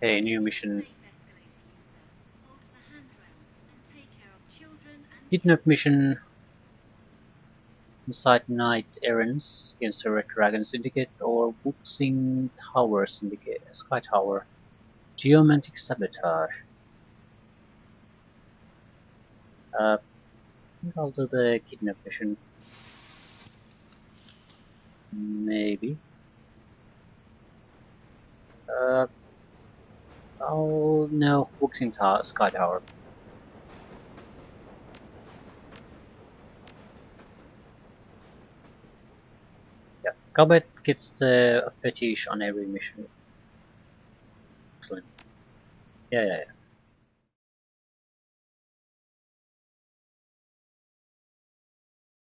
Okay, new mission. Kidnap mission. Inside Knight Errants against the Red Dragon Syndicate or Wuxing Tower Syndicate, Sky Tower. Geomantic sabotage. I think I'll do the kidnap mission. Maybe. Oh no, Wuxing Sky Tower. Yeah, Combat gets the fetish on every mission. Excellent. Yeah.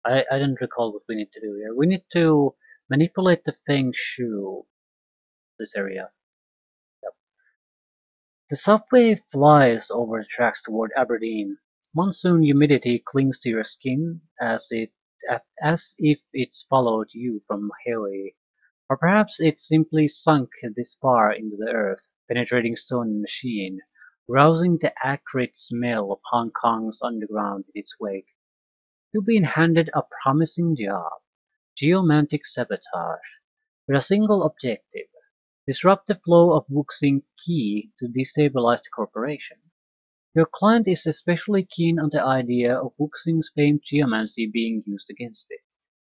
I don't recall what we need to do here. We need to manipulate the Feng Shu, this area. Yep. The subway flies over the tracks toward Aberdeen. Monsoon humidity clings to your skin as if it's followed you from Hawaii. Or perhaps it simply sunk this far into the earth, penetrating stone and machine, rousing the acrid smell of Hong Kong's underground in its wake. You've been handed a promising job, geomantic sabotage, with a single objective: disrupt the flow of Wuxing Qi to destabilize the corporation. Your client is especially keen on the idea of Wuxing's famed geomancy being used against it.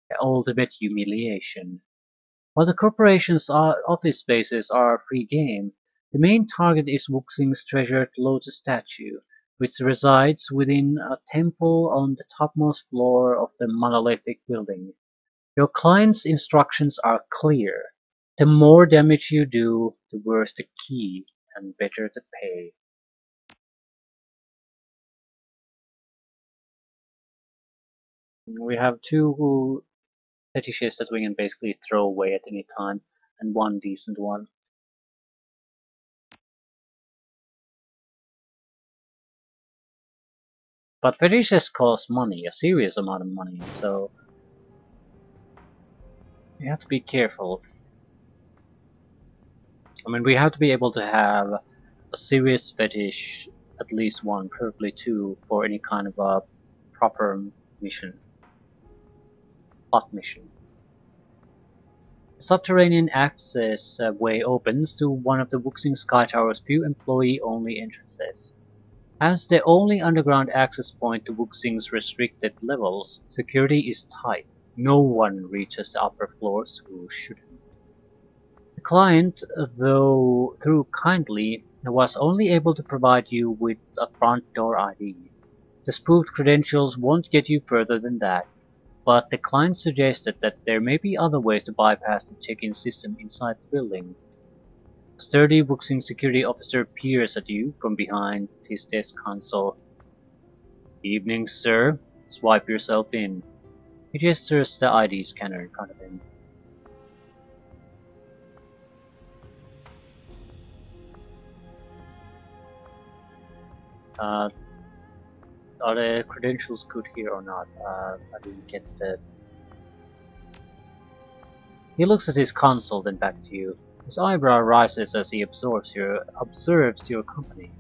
The ultimate humiliation. While the corporation's office spaces are free game, the main target is Wuxing's treasured lotus statue, which resides within a temple on the topmost floor of the monolithic building. Your client's instructions are clear: the more damage you do, the worse the key, and better the pay. We have two fetishes that we can basically throw away at any time, and one decent one. But fetishes cost money, a serious amount of money, so you have to be careful. I mean, we have to be able to have a serious fetish, at least one, preferably two, for any kind of a proper mission, plot mission. The subterranean access way opens to one of the Wuxing Sky Tower's few employee-only entrances. As the only underground access point to Wuxing's restricted levels, security is tight. No one reaches the upper floors who shouldn't. The client, though through kindly, was only able to provide you with a front door ID. The spoofed credentials won't get you further than that, but the client suggested that there may be other ways to bypass the check-in system inside the building. A sturdy Wuxing security officer peers at you from behind his desk console. "Evening, sir. Swipe yourself in." He gestures the ID scanner in front of him. Are the credentials good here or not? I didn't get the... He looks at his console, then back to you. His eyebrow rises as he observes your company.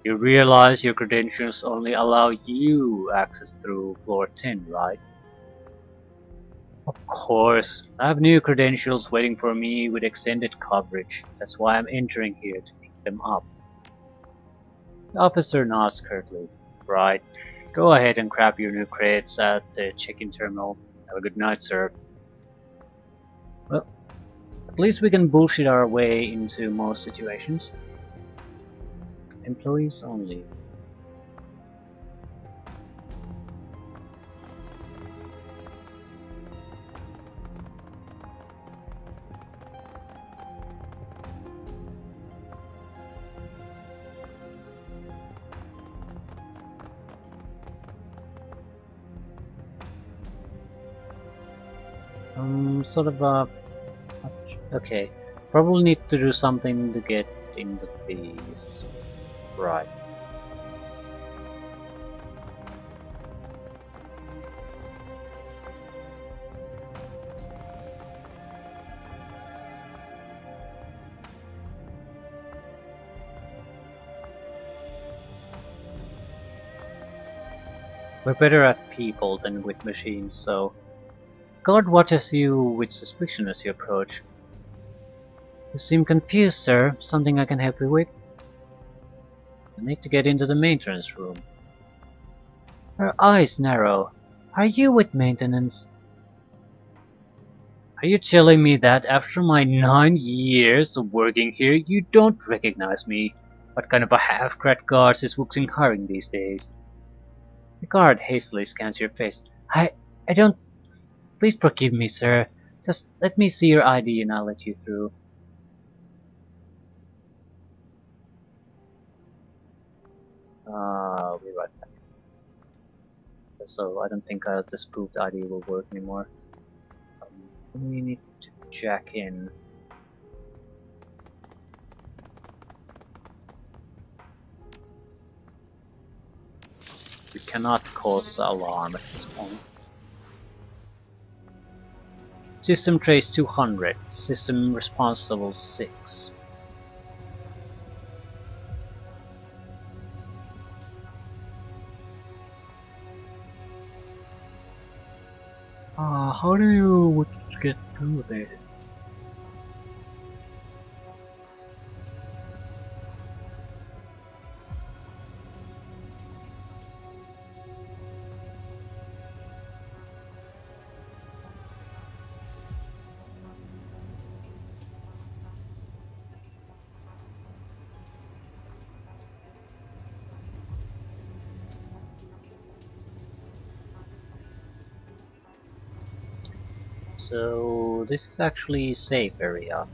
"You realize your credentials only allow you access through floor 10, right?" "Of course. I have new credentials waiting for me with extended coverage. That's why I'm entering here, to pick them up." The officer nods curtly. "Right. Go ahead and grab your new credits at the check-in terminal. Have a good night, sir." Well, at least we can bullshit our way into most situations. Employees only. Sort of okay. Probably need to do something to get into these. Right. We're better at people than with machines, so... Guard watches you with suspicion as you approach. You seem confused, sir. Something I can help you with? You need to get into the maintenance room. Her eyes narrow. Are you with maintenance? Are you telling me that after my 9 years of working here, you don't recognize me? What kind of a half-cracked guard is Wuxing hiring these days? The guard hastily scans your face. I don't... Please forgive me, sir. Just let me see your ID and I'll let you through. I'll be right back. So I don't think this proved ID will work anymore. We need to jack in. We cannot cause alarm at this point. System trace 200. System response level 6. How do you get through this? So this is actually a safe area.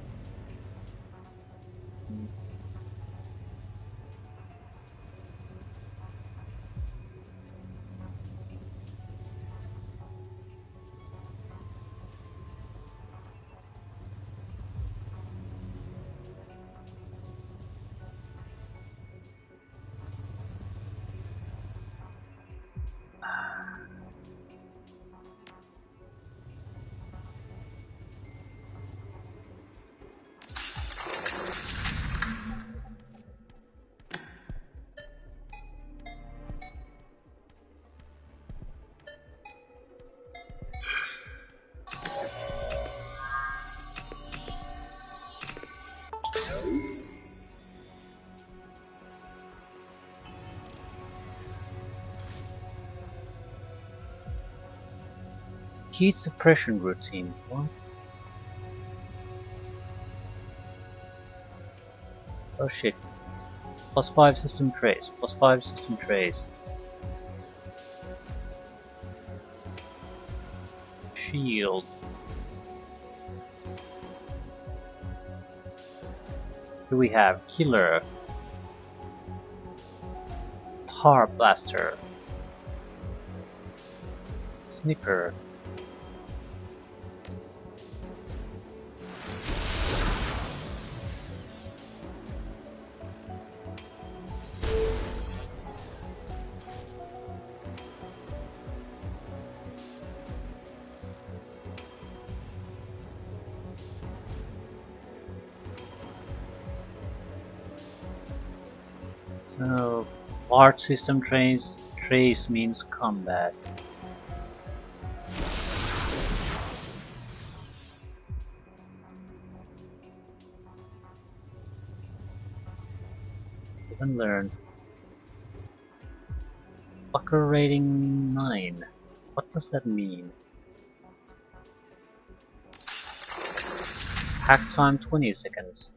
Heat suppression routine. What? Oh shit. +5 system trace. +5 system trace. Shield. Here we have Killer. Tar Blaster. Sniper. So, large system trace means combat. Live and learn. Bucker rating 9. What does that mean? Hack time 20 seconds.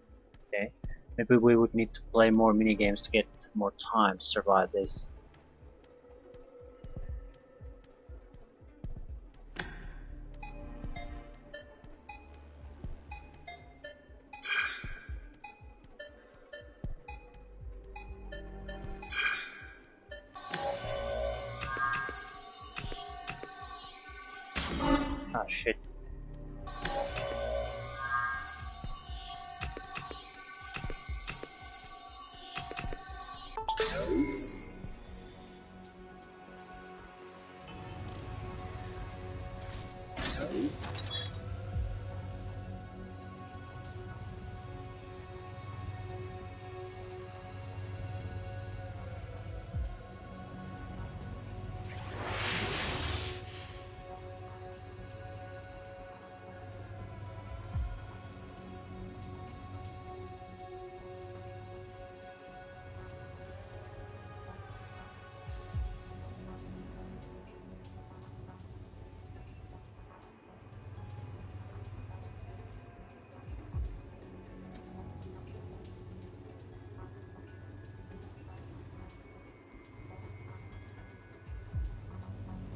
Okay. Maybe we would need to play more minigames to get more time to survive this. Ah shit.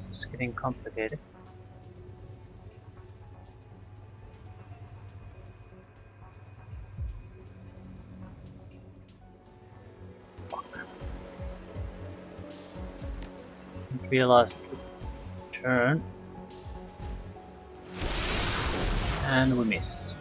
This is getting complicated. Didn't realize it would turn. And we missed.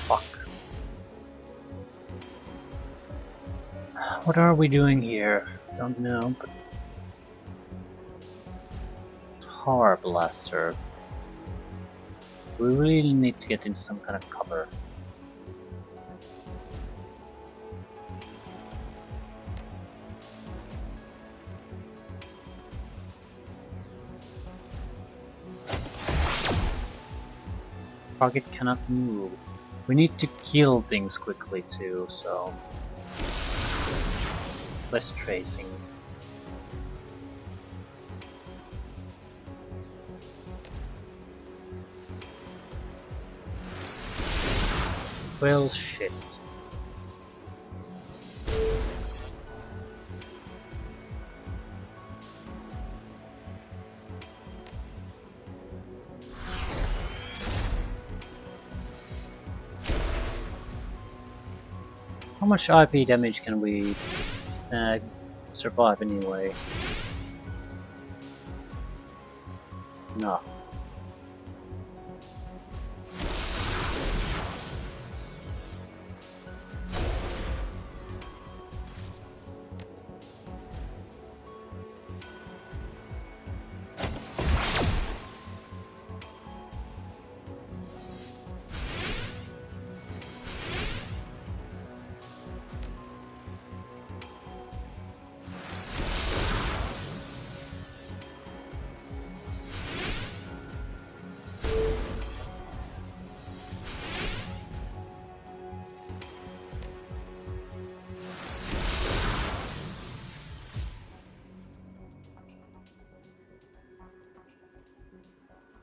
Fuck. What are we doing here? Don't know, but Tar Blaster. We really need to get into some kind of cover. Target cannot move. We need to kill things quickly too, so less tracing. Well, shit. How much IP damage can we survive anyway? No.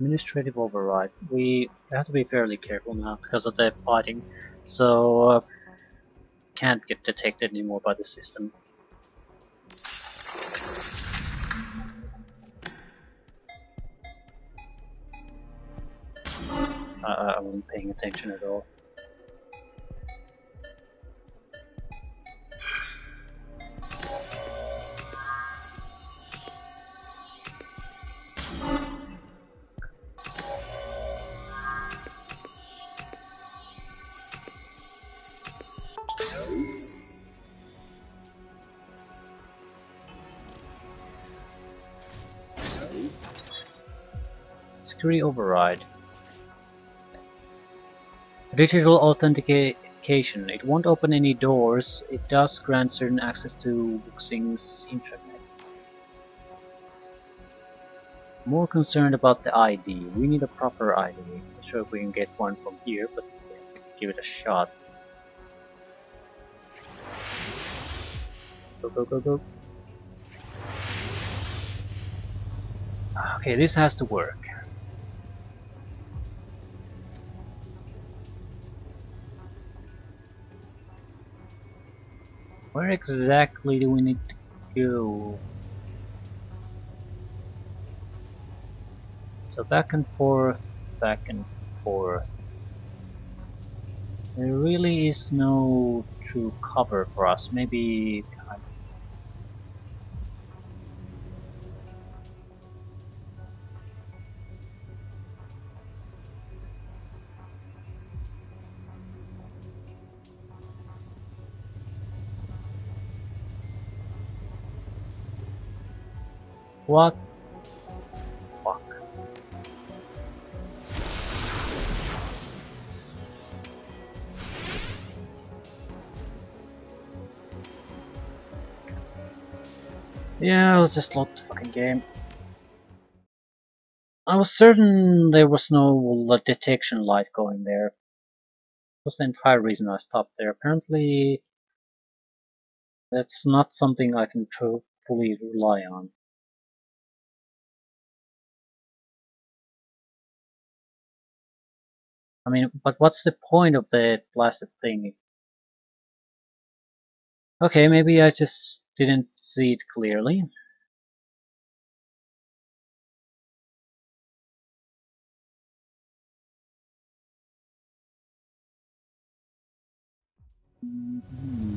Administrative override. We have to be fairly careful now because of the fighting, so can't get detected anymore by the system. I wasn't paying attention at all. Security override. Digital authentication. It won't open any doors. It does grant certain access to Wuxing's intranet. More concerned about the ID. We need a proper ID. Not sure if we can get one from here, but we can give it a shot. Go, go, go, go. Okay, this has to work. Where exactly do we need to go? So back and forth, back and forth. There really is no true cover for us. Maybe what? Fuck. Yeah, let's just load the fucking game. I was certain there was no detection light going there. That was the entire reason I stopped there. Apparently That's not something I can fully rely on. I mean, but what's the point of the blasted thing? Okay, maybe I just didn't see it clearly. Hmm.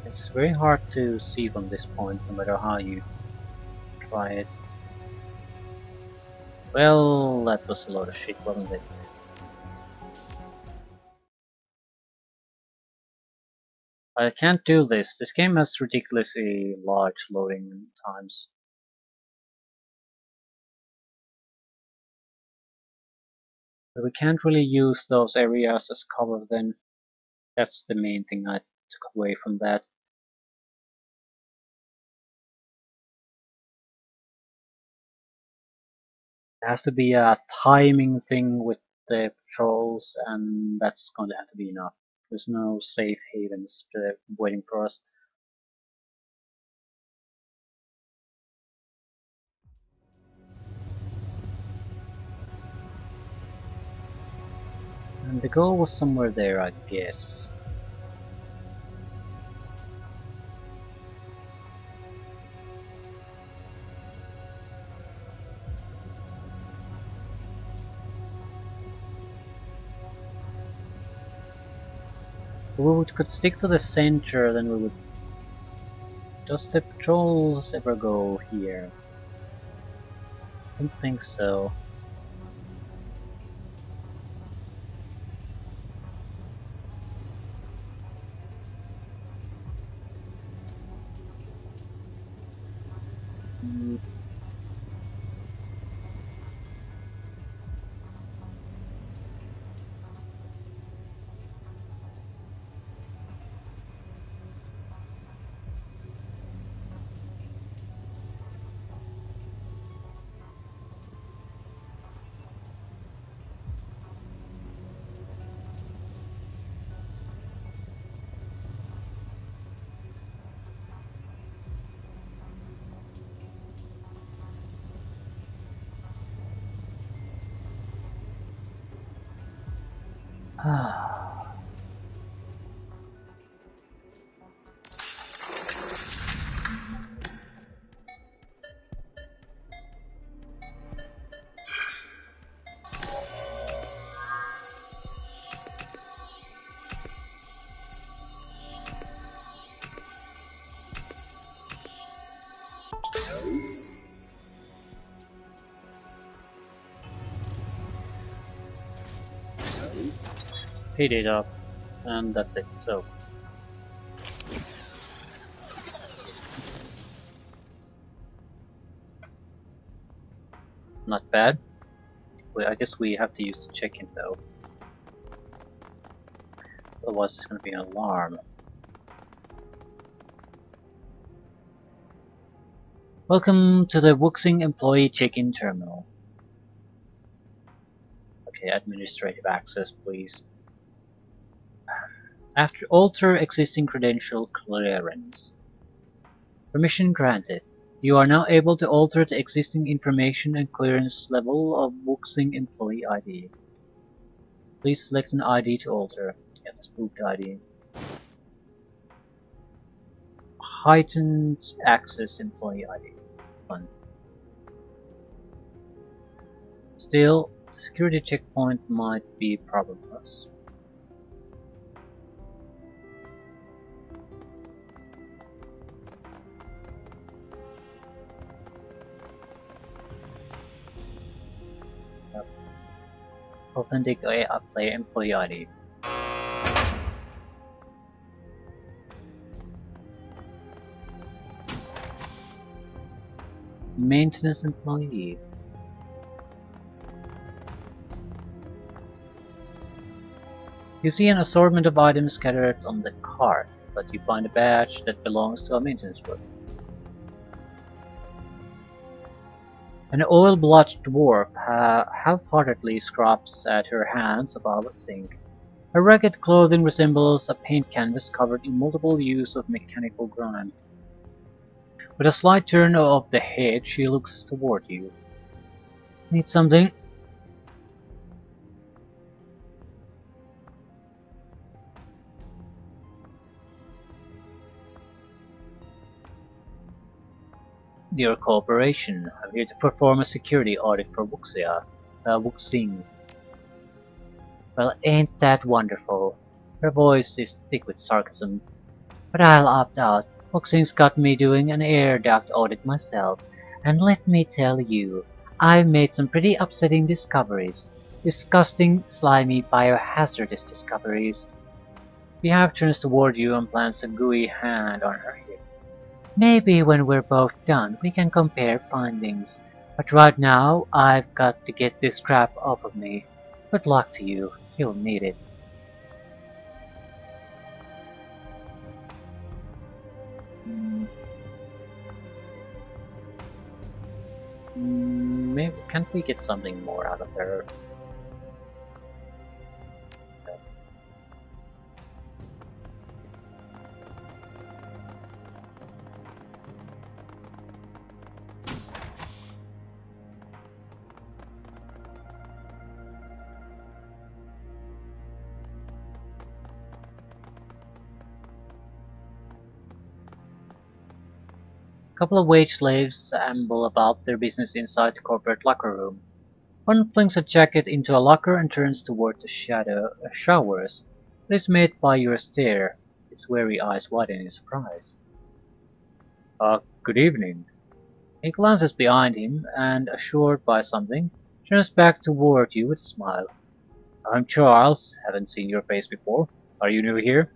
It's very hard to see from this point, no matter how you try it. Well, that was a lot of shit, wasn't it? I can't do this. This game has ridiculously large loading times. But we can't really use those areas as cover then. That's the main thing I took away from that. It has to be a timing thing with the patrols, and that's going to have to be enough. There's no safe havens waiting for us. And the goal was somewhere there, I guess. If we could stick to the center, then we would... Does the patrols ever go here? I don't think so. Mm. Hit it up, and that's it. So, not bad. I guess we have to use the check-in though. Otherwise, there's going to be an alarm. Welcome to the Wuxing Employee Check-in Terminal. Okay, administrative access, please. After alter existing credential clearance. Permission granted. You are now able to alter the existing information and clearance level of Wuxing Employee ID. Please select an ID to alter. Yeah, the spooked ID. Heightened access employee ID. Fun. Still, the security checkpoint might be a problem for us. Yep. Authentic player employee ID. Maintenance employee. You see an assortment of items scattered on the cart, but you find a badge that belongs to a maintenance worker. An oil-blotched dwarf half-heartedly scrubs at her hands above a sink. Her ragged clothing resembles a paint canvas covered in multiple hues of mechanical grime. With a slight turn of the head, she looks toward you. Need something? Your cooperation. I'm here to perform a security audit for Wuxing. Well, ain't that wonderful? Her voice is thick with sarcasm. But I'll opt out. Wuxing's got me doing an air duct audit myself. And let me tell you, I've made some pretty upsetting discoveries. Disgusting, slimy, biohazardous discoveries. Behalf turns toward you and plants a gooey hand on her hip. Maybe when we're both done, we can compare findings. But right now, I've got to get this crap off of me. Good luck to you. You'll need it. Maybe can't we get something more out of her? A couple of wage slaves amble about their business inside the corporate locker room. One flings a jacket into a locker and turns toward the showers, but is met by your stare. His weary eyes widen in surprise. Good evening. He glances behind him and, assured by something, turns back toward you with a smile. I'm Charles. Haven't seen your face before. Are you new here?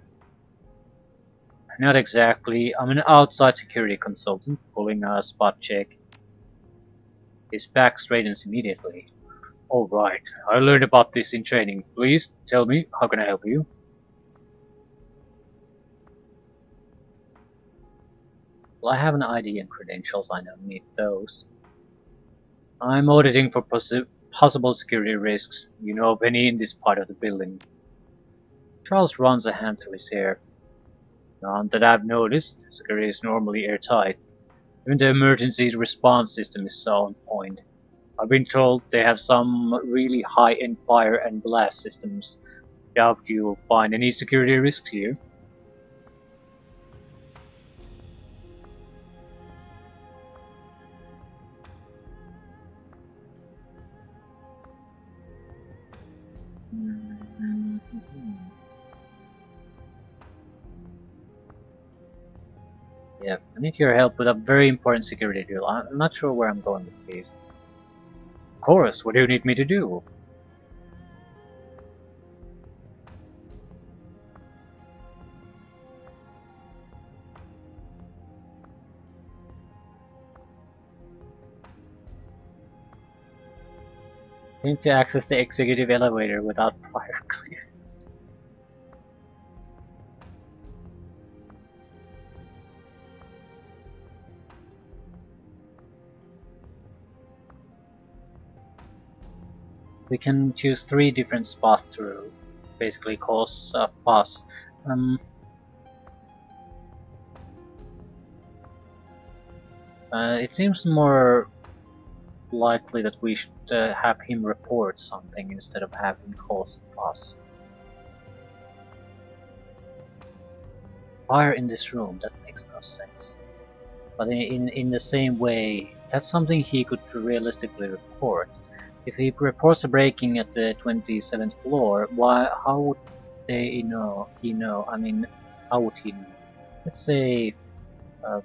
Not exactly. I'm an outside security consultant, pulling a spot check. His back straightens immediately. All right. I learned about this in training. Please tell me, how can I help you? Well, I have an ID and credentials. I don't need those. I'm auditing for possible security risks. You know of any in this part of the building? Charles runs a hand through his hair. None that I've noticed. Security is normally airtight. Even the emergency response system is so on point. I've been told they have some really high-end fire and blast systems. Doubt you'll find any security risks here. Yeah, I need your help with a very important security deal. I'm not sure where I'm going with these. Of course, what do you need me to do? I need to access the executive elevator without prior clearance. We can choose 3 different spots to basically cause a fuss. It seems more likely that we should have him report something instead of have him cause a fuss. Fire in this room, that makes no sense. But in the same way, that's something he could realistically report. If he reports a breaking at the 27th floor, how would they know? I mean, how would he know? Let's say uh,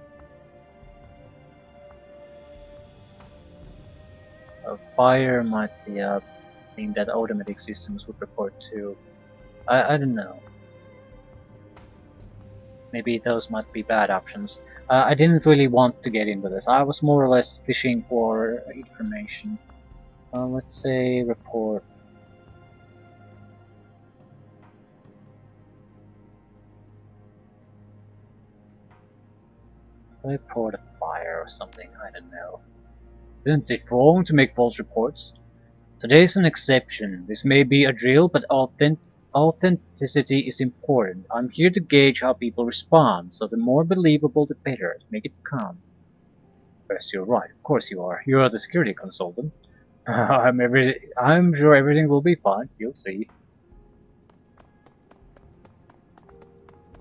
a fire might be a thing that automatic systems would report to. I don't know. Maybe those might be bad options. I didn't really want to get into this. I was more or less fishing for information. Let's say report. Report a fire or something, I don't know. Isn't it wrong to make false reports? Today's an exception. This may be a drill, but authenticity is important. I'm here to gauge how people respond, so the more believable the better. Make it calm. Yes, you're right. Of course you are. You're the security consultant. I'm sure everything will be fine. You'll see.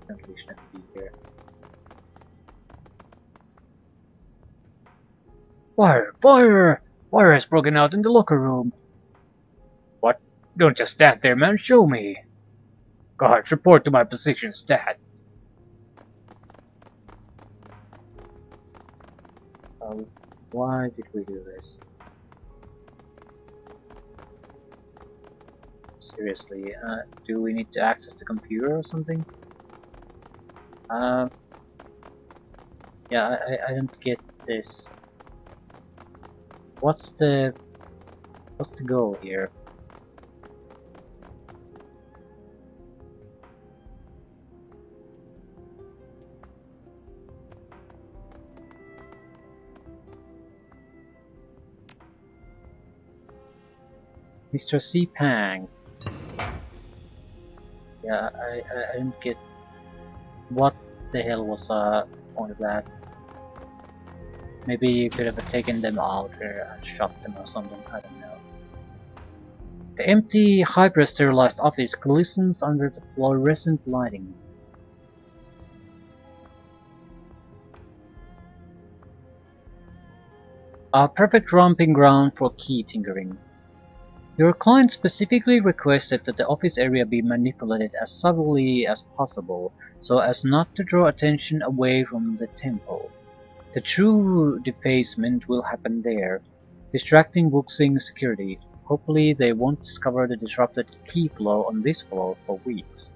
Definitely shouldn't be here. Fire! Fire! Fire has broken out in the locker room. What? Don't just stand there, man. Show me. Guards, report to my position, stat. Why did we do this? Seriously, do we need to access the computer or something? Yeah, I don't get this. What's the goal here? Mr. C. Pang. Yeah, I don't get what the hell was the point of that. Maybe you could have taken them out and shot them or something, I don't know. The empty, hyper-sterilized office glistens under the fluorescent lighting. A perfect romping ground for key tinkering. Your client specifically requested that the office area be manipulated as subtly as possible, so as not to draw attention away from the temple. The true defacement will happen there, distracting Wuxing security. Hopefully they won't discover the disrupted key flow on this floor for weeks.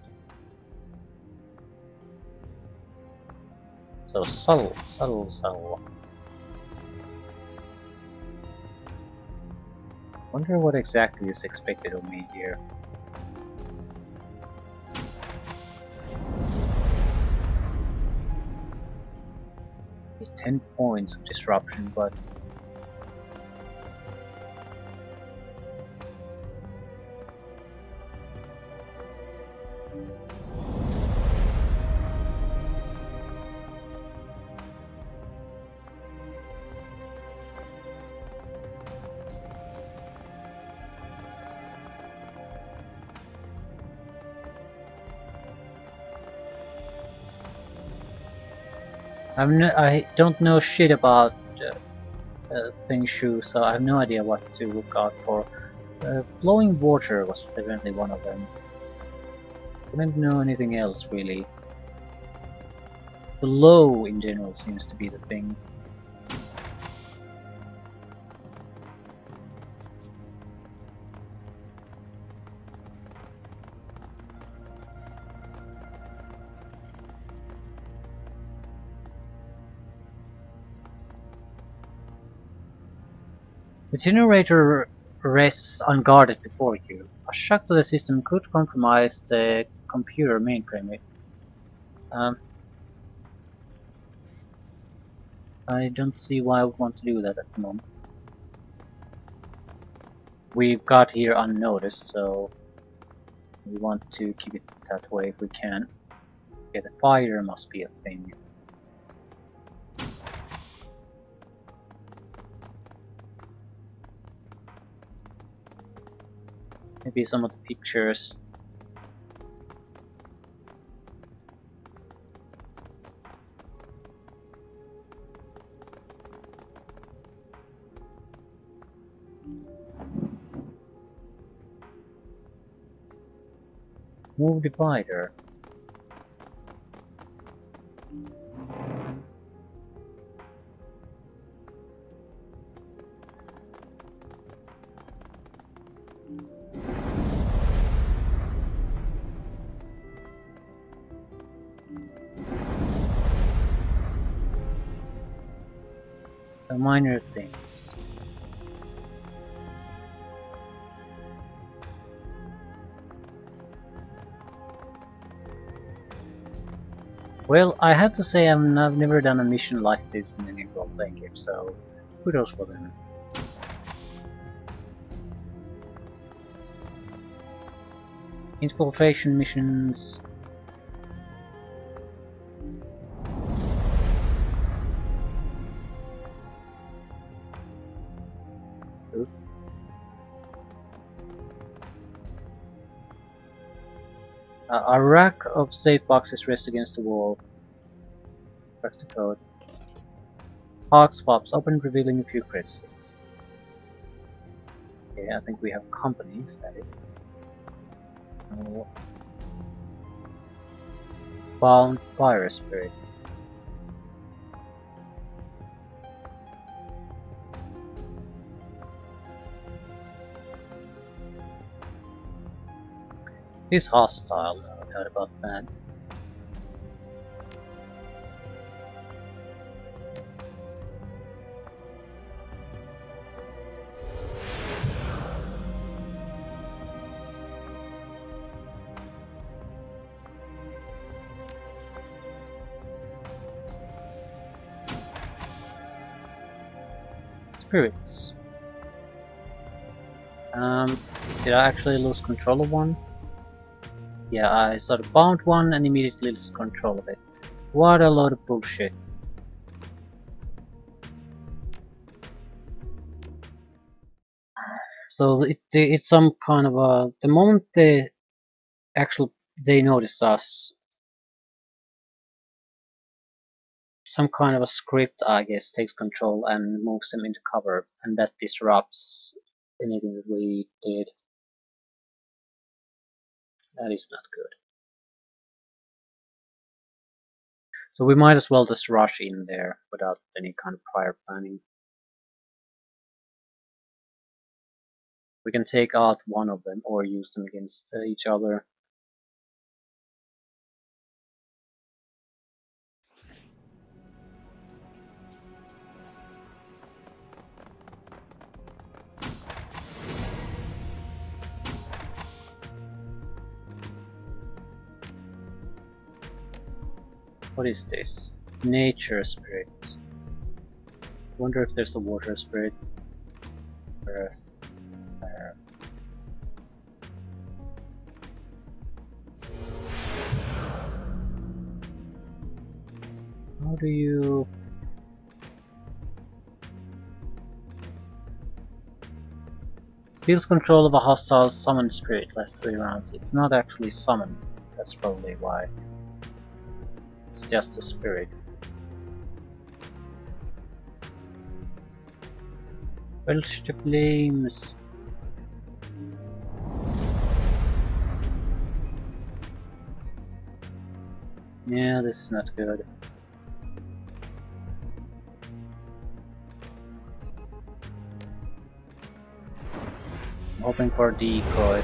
So subtle. Wonder what exactly is expected of me here. Need 10 points of disruption, but I don't know shit about Feng Shui, so I have no idea what to look out for. Flowing water was definitely one of them. Couldn't know anything else really. Flow in general seems to be the thing. The generator rests unguarded before you. A shock to the system could compromise the computer mainframe. I don't see why I would want to do that at the moment. We've got here unnoticed, so we want to keep it that way if we can. Yeah, the fire must be a thing. Maybe some of the pictures. Move divider. The minor things. Well, I have to say I've never done a mission like this in any role-playing game, so kudos for them. Infiltration missions. Ooh. A rack of safe boxes rest against the wall. That's the code. Hawk swaps open, revealing a few crystals. Okay, I think we have company instead. Oh. Found fire spirit. He's hostile, no doubt about that. Spirits. Did I actually lose control of one? Yeah, I sort of bound one and immediately lost control of it. What a load of bullshit. So it's some kind of a... The moment they notice us, some kind of a script, I guess, takes control and moves them into cover, and that disrupts anything that we did. That is not good. So we might as well just rush in there without any kind of prior planning. We can take out one of them or use them against each other. What is this? Nature spirit. Wonder if there's a water spirit. Earth. Fire. How do you... Steals control of a hostile summoned spirit lasts 3 rounds. It's not actually summoned. That's probably why. It's just a spirit. Belch the flames. Yeah, this is not good. I'm hoping for a decoy.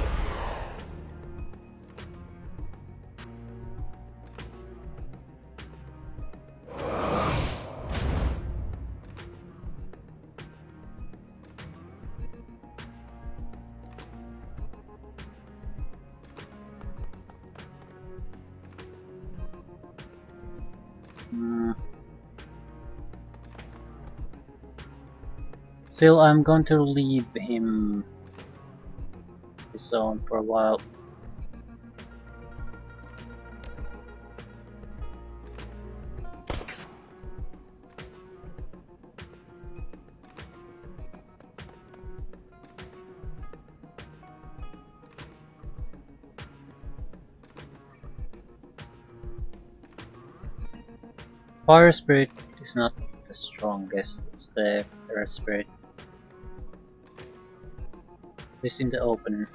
Still, I'm going to leave him his zone for a while. Fire spirit is not the strongest, it's the earth spirit. This in the open.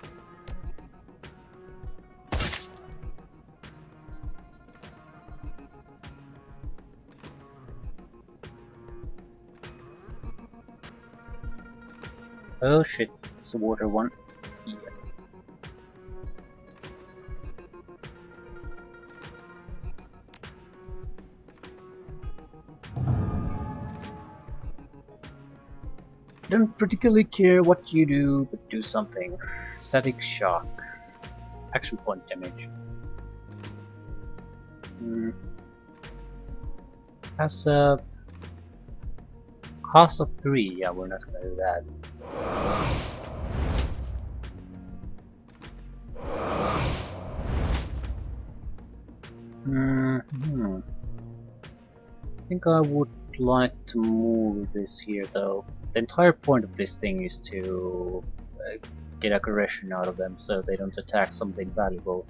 Oh shit, it's a water one. Yeah. Don't particularly care what you do, but do something. Static shock. Action point damage. Has a cost of 3. Yeah, we're not gonna do that. Hmm. I think I would like to move this here though. The entire point of this thing is to get aggression out of them so they don't attack something valuable.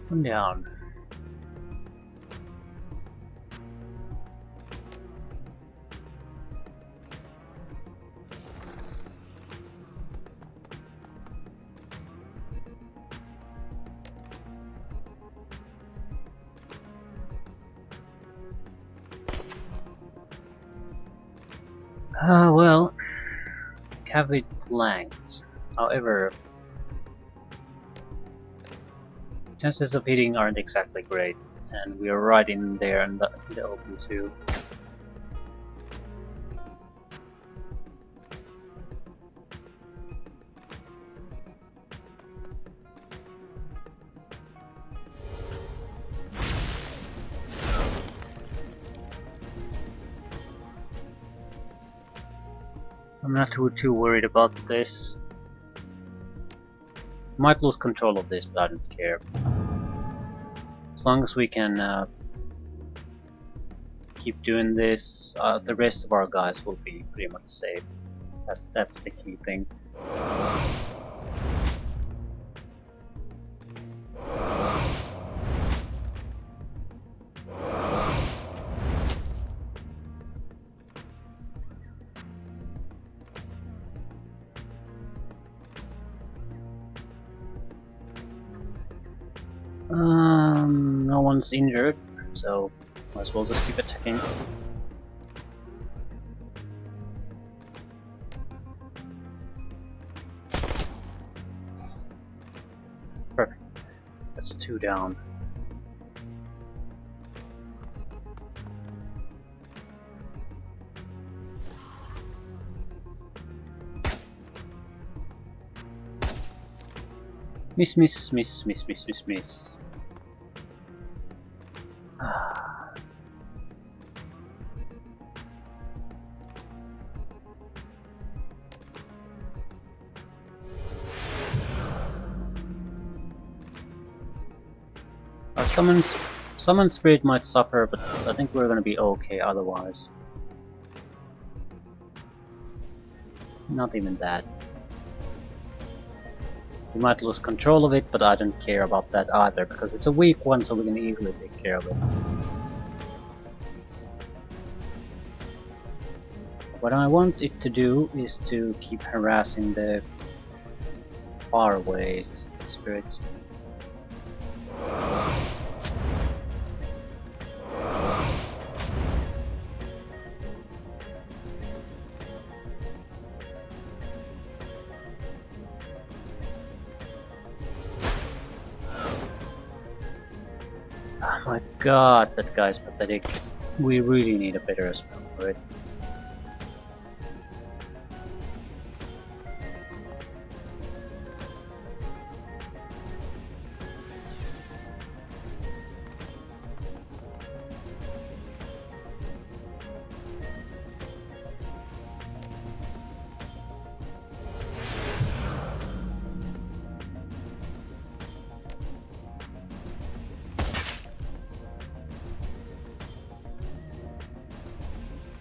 One down. Well, Cavid flanked. However, chances of hitting aren't exactly great, and we are right in there in the open too. I'm not too worried about this. Might lose control of this, but I don't care. As long as we can keep doing this, the rest of our guys will be pretty much safe. That's the key thing. No one's injured, so might as well just keep attacking. Perfect. That's 2 down. Miss, miss, miss, miss, miss, miss, miss. Our summon spirit might suffer, but I think we're gonna be okay otherwise. Not even that. We might lose control of it, but I don't care about that either, because it's a weak one, so we can easily take care of it. What I want it to do is to keep harassing the faraway spirits. Oh my god, that guy's pathetic. We really need a better spell for it.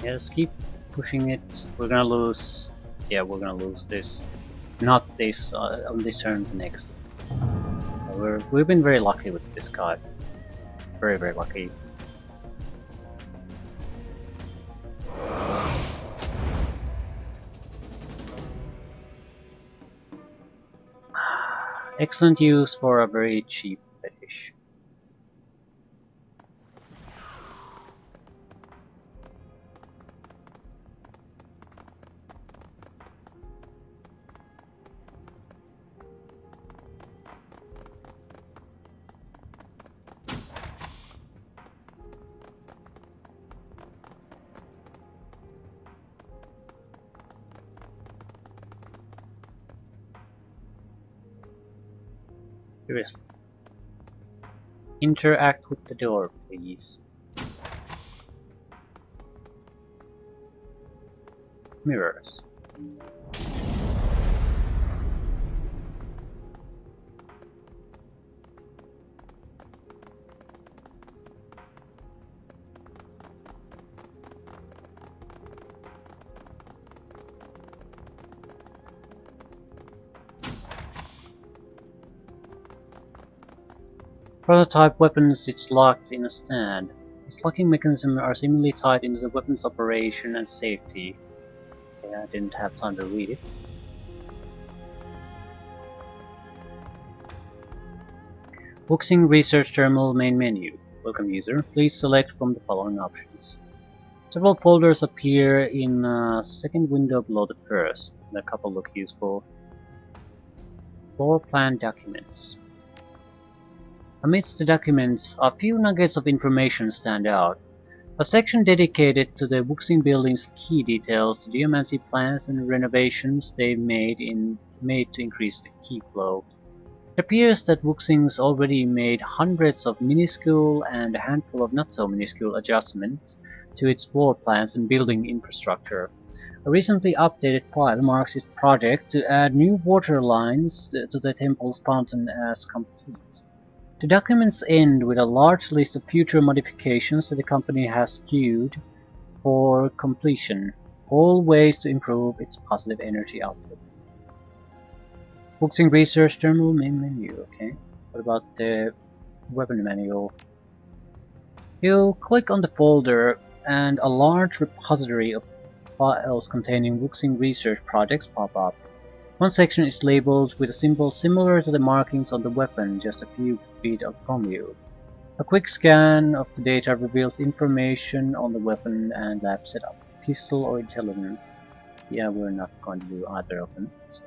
Yeah, just keep pushing it. We're gonna lose. Yeah, we're gonna lose this. Not this on this turn, the next. We've been very lucky with this guy. Very, very lucky. Excellent use for a very cheap fetish. Seriously. Interact with the door, please. Mirrors. Prototype weapons, it's locked in a stand. Its locking mechanisms are seemingly tied into the weapon's operation and safety. Okay, I didn't have time to read it. Wuxing Research Terminal main menu. Welcome user, please select from the following options. Several folders appear in a second window below the first, and a couple look useful. Floor plan documents. Amidst the documents, a few nuggets of information stand out. A section dedicated to the Wuxing building's key details the geomancy plans and renovations they've made to increase the key flow. It appears that Wuxing's already made hundreds of minuscule and a handful of not so minuscule adjustments to its floor plans and building infrastructure. A recently updated file marks its project to add new water lines to the temple's fountain as complete. The documents end with a large list of future modifications that the company has queued for completion, all ways to improve its positive energy output. Wuxing Research Terminal main menu, okay. What about the weapon manual? You click on the folder and a large repository of files containing Wuxing Research projects pop up. One section is labeled with a symbol similar to the markings on the weapon just a few feet up from you. A quick scan of the data reveals information on the weapon and lab setup, pistol or intelligence. Yeah, we're not going to do either of them. So.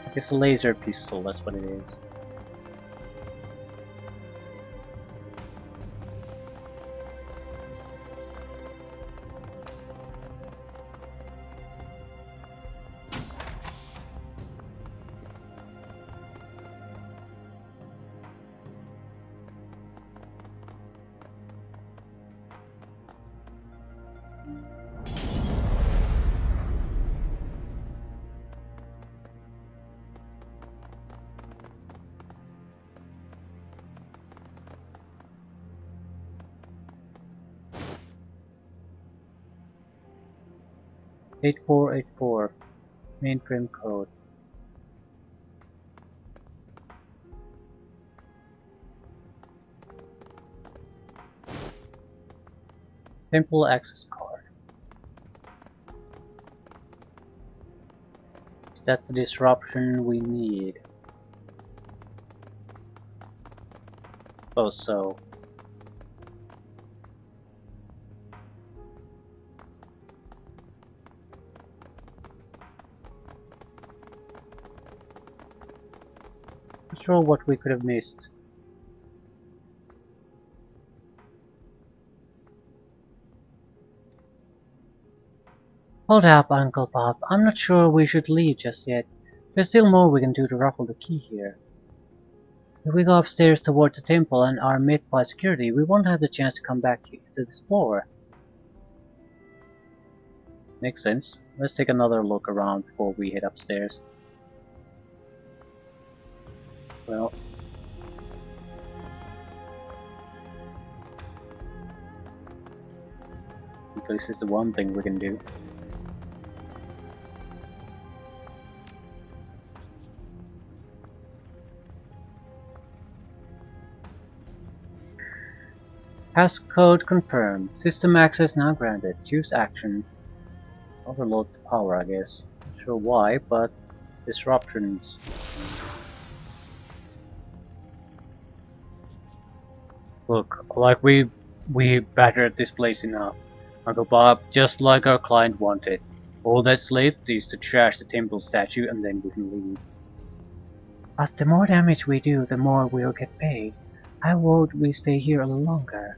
I guess a laser pistol, that's what it is. "8484 mainframe code. Temple access card. Is that the disruption we need? Suppose so. Not sure what we could have missed. Hold up, Uncle Bob. I'm not sure we should leave just yet. There's still more we can do to ruffle the key here. If we go upstairs toward the temple and are met by security, we won't have the chance to come back to this floor. Makes sense. Let's take another look around before we head upstairs. Well, at least it's the one thing we can do. Passcode confirmed. System access now granted. Choose action. Overload the power, I guess. Not sure why, but disruptions. Look, like we battered this place enough. Uncle Bob, just like our client wanted. All that's left is to trash the temple statue and then we can leave. But the more damage we do, the more we'll get paid. How would we stay here a little longer?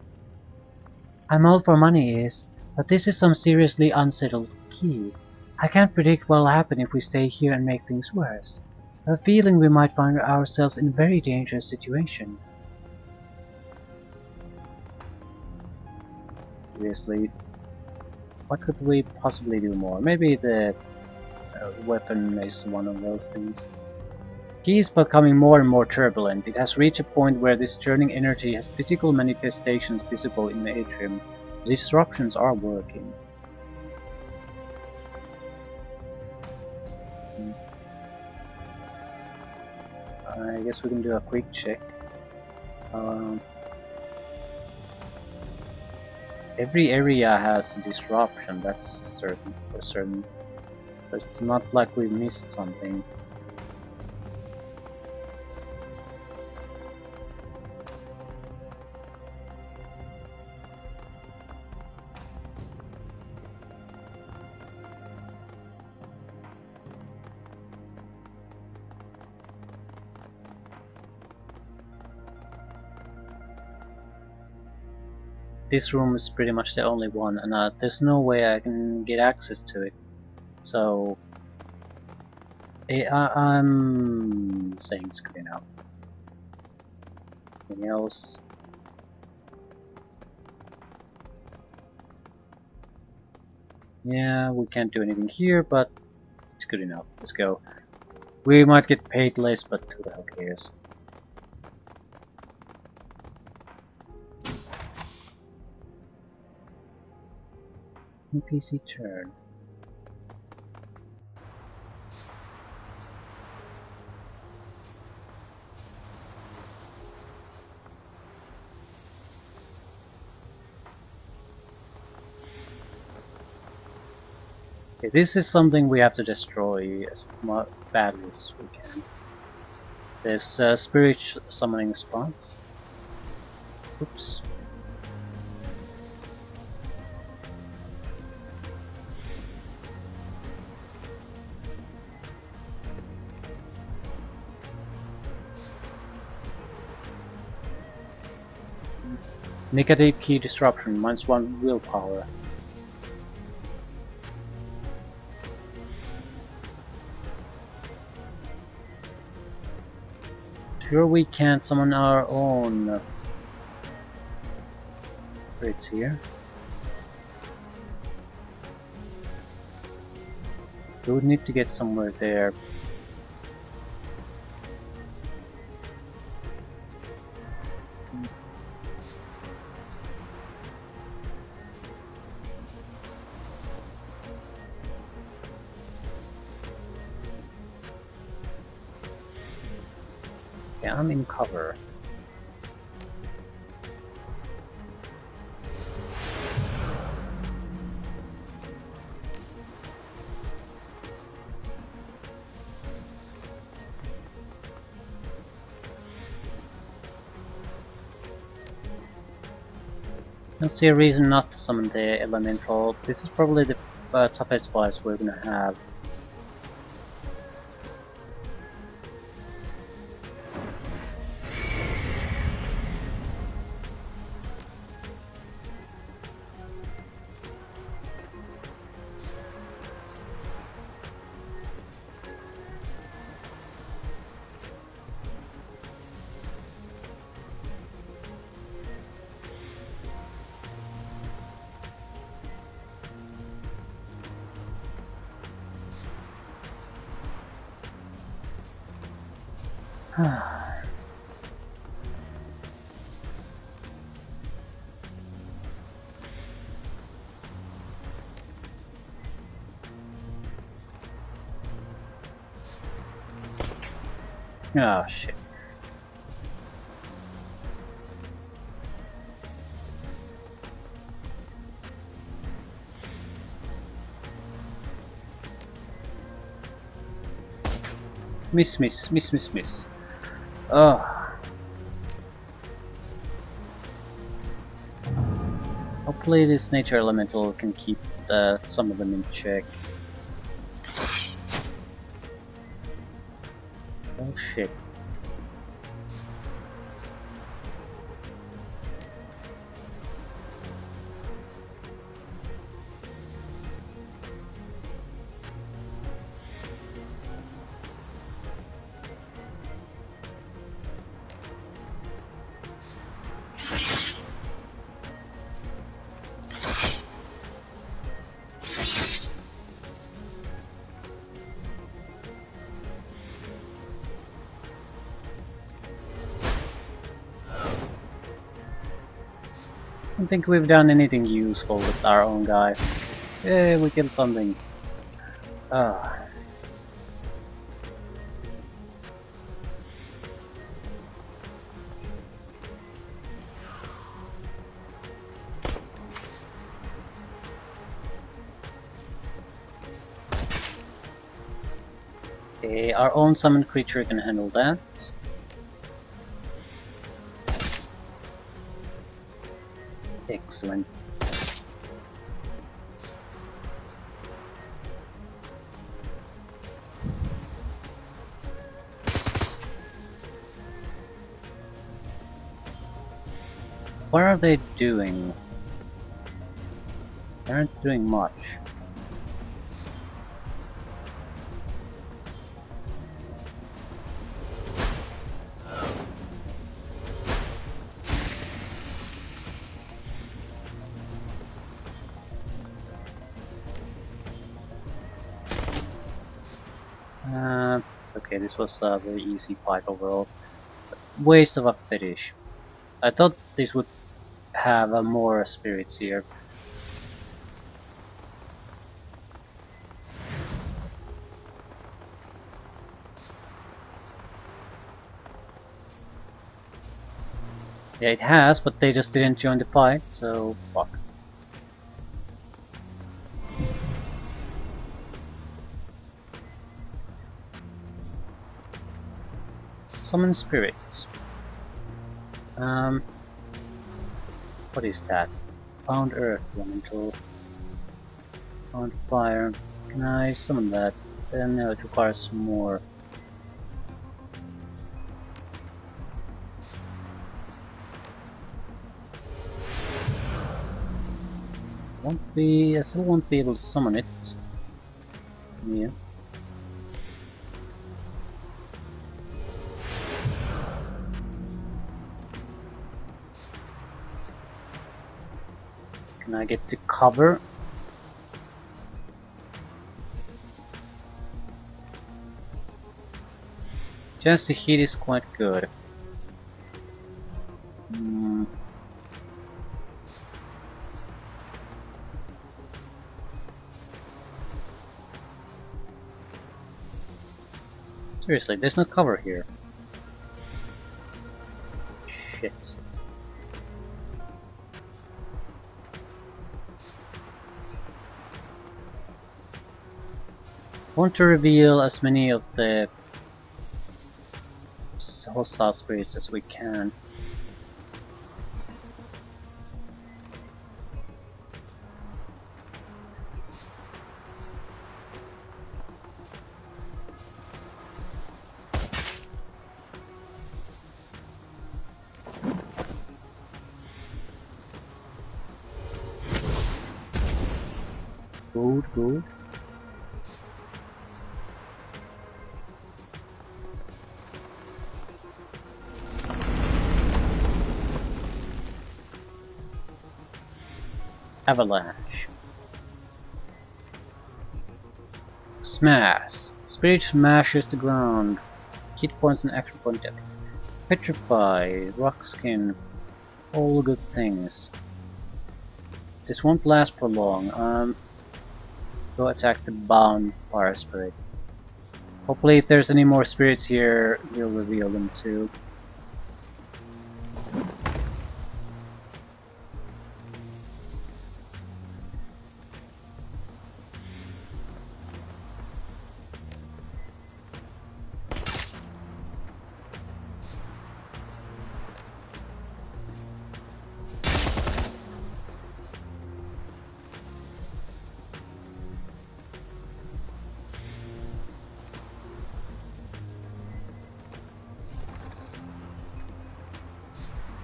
I'm all for money, but this is some seriously unsettled key. I can't predict what'll happen if we stay here and make things worse. I have a feeling we might find ourselves in a very dangerous situation. Seriously, what could we possibly do more? Maybe the weapon is one of those things. Key is becoming more and more turbulent. It has reached a point where this churning energy has physical manifestations visible in the atrium. The disruptions are working. I guess we can do a quick check. Every area has a disruption, that's certain for certain. But it's not like we missed something. This room is pretty much the only one, and there's no way I can get access to it. So I'm saying it's good enough. Anything else? Yeah, we can't do anything here, but it's good enough. Let's go. We might get paid less, but who the hell cares? NPC turn. Okay, this is something we have to destroy as badly as we can. There's spirit summoning spots. Oops. Negative key disruption, -1 willpower. Sure, we can't summon our own spirits here. We would need to get somewhere there. Okay, I'm in cover. I don't see a reason not to summon the elemental. This is probably the toughest boss we're gonna have. Oh shit. Miss. Oh. Hopefully this nature elemental can keep some of them in check. Oh shit. don't think we've done anything useful with our own guy. Hey, we killed something. Ah. Okay, our own summoned creature can handle that. Excellent. What are they doing? They aren't doing much. Okay, this was a very easy fight overall. Waste of a fetish. I thought this would have more spirits here. Yeah, it has, but they just didn't join the fight, so fuck. Summon spirits. What is that? Found earth elemental. Found fire. Can I summon that? Then it requires some more. I still won't be able to summon it. Yeah. Can I get to cover? Chance to hit is quite good. Seriously, there's no cover here. Shit. I want to reveal as many of the hostile spirits as we can. Good. Avalanche. Smash. Spirit smashes the ground. Hit points and action point dead. Petrify. Rock skin. All good things. This won't last for long. Go attack the bound fire spirit. Hopefully if there's any more spirits here, we'll reveal them too.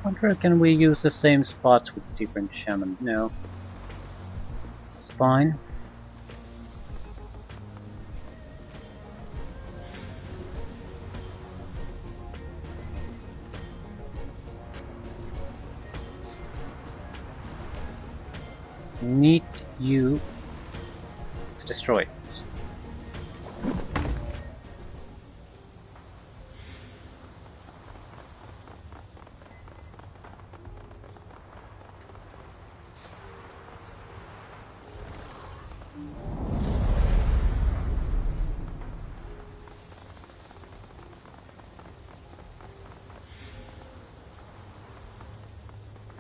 Wonder, can we use the same spots with different shaman? No. It's fine. Need you to destroy it.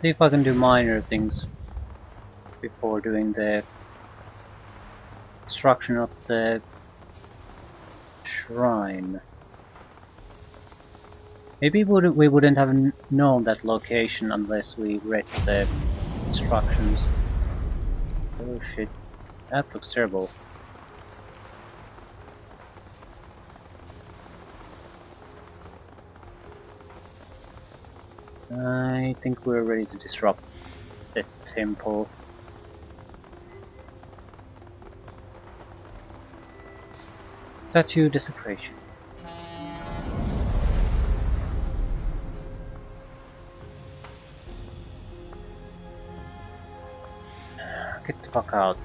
See if I can do minor things before doing the destruction of the shrine. Maybe we wouldn't have known that location unless we read the instructions. Oh shit, that looks terrible. I think we're ready to disrupt the temple. Statue desecration. Get the fuck out.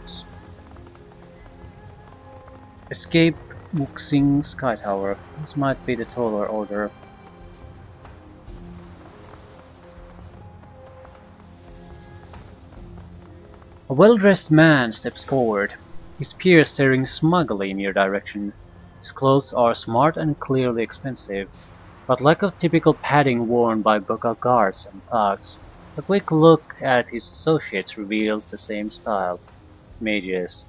Escape Wuxing Sky Tower. This might be the taller order. A well-dressed man steps forward, his peers staring smugly in your direction. His clothes are smart and clearly expensive, but lack of typical padding worn by Boga guards and thugs. A quick look at his associates reveals the same style. Mages.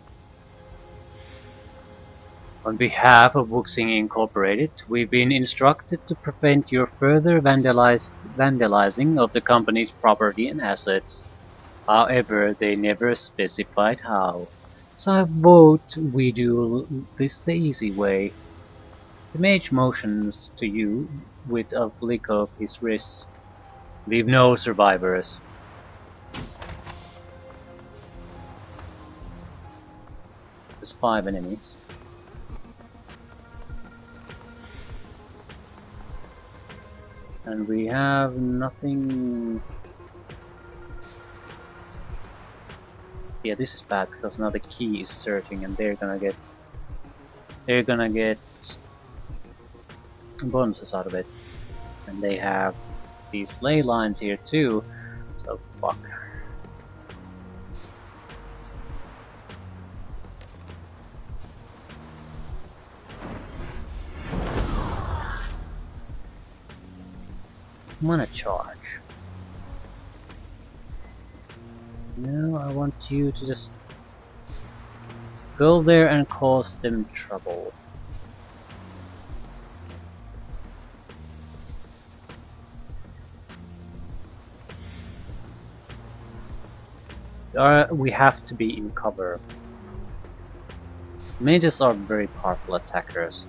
On behalf of Wuxing Incorporated, we've been instructed to prevent your further vandalizing of the company's property and assets. However, they never specified how. So I vote we do this the easy way. The mage motions to you with a flick of his wrists. Leave no survivors. There's 5 enemies. And we have nothing. Yeah, this is bad because now the key is searching and they're gonna get bonuses out of it. And they have these ley lines here too, so fuck. I'm gonna charge. No, I want you to just go there and cause them trouble. We have to be in cover. Mages are very powerful attackers.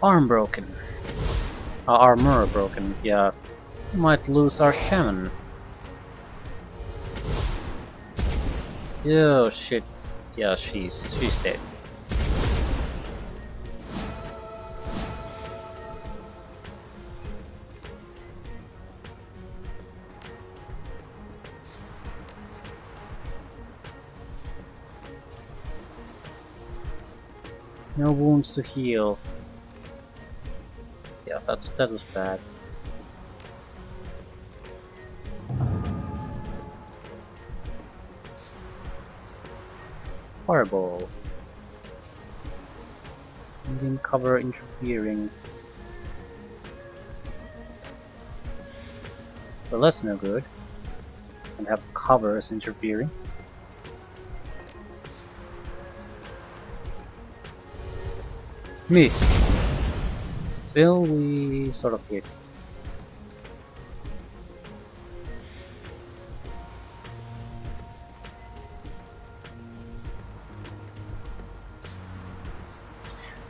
Arm broken. Armor broken, yeah. We might lose our shaman. Oh shit. Yeah, she's dead. No wounds to heal. Yeah, that was bad. Horrible. Needing cover interfering. Well, that's no good. And have covers interfering. Missed. Still, we sort of hit.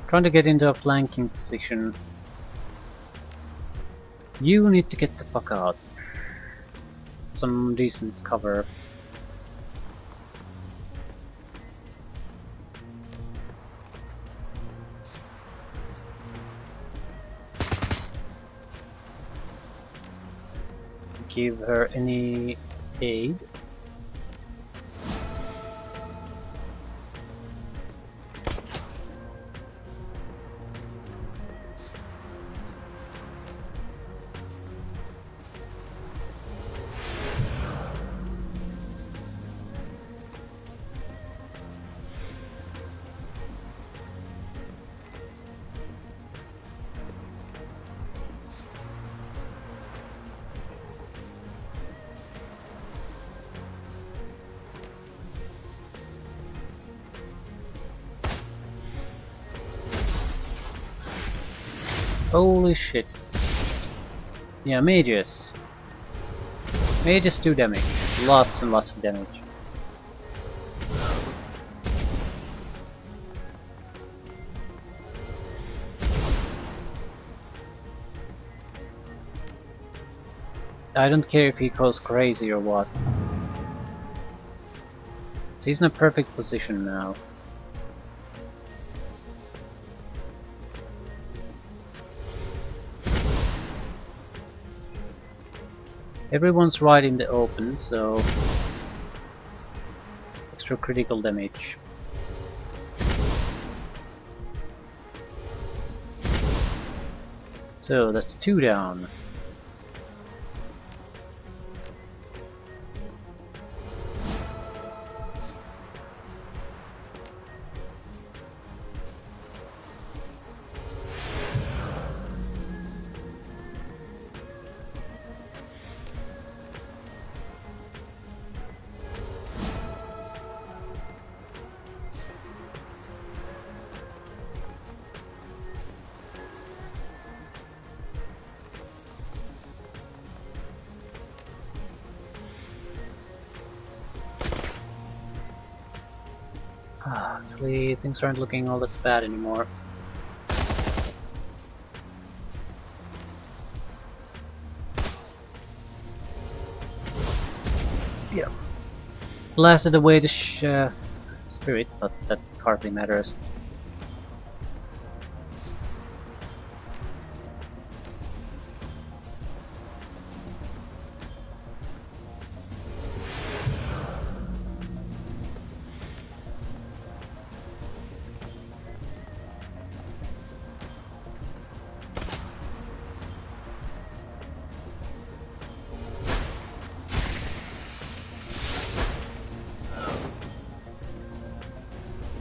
Trying to get into a flanking position. You need to get the fuck out. Some decent cover. give her any aid. Holy shit. Yeah, mages. Mages do damage. Lots and lots of damage. I don't care if he goes crazy or what. He's in a perfect position now. Everyone's right in the open, so extra critical damage. So that's 2 down. Actually, things aren't looking all that bad anymore. Yeah. Blasted away the spirit, but that hardly matters.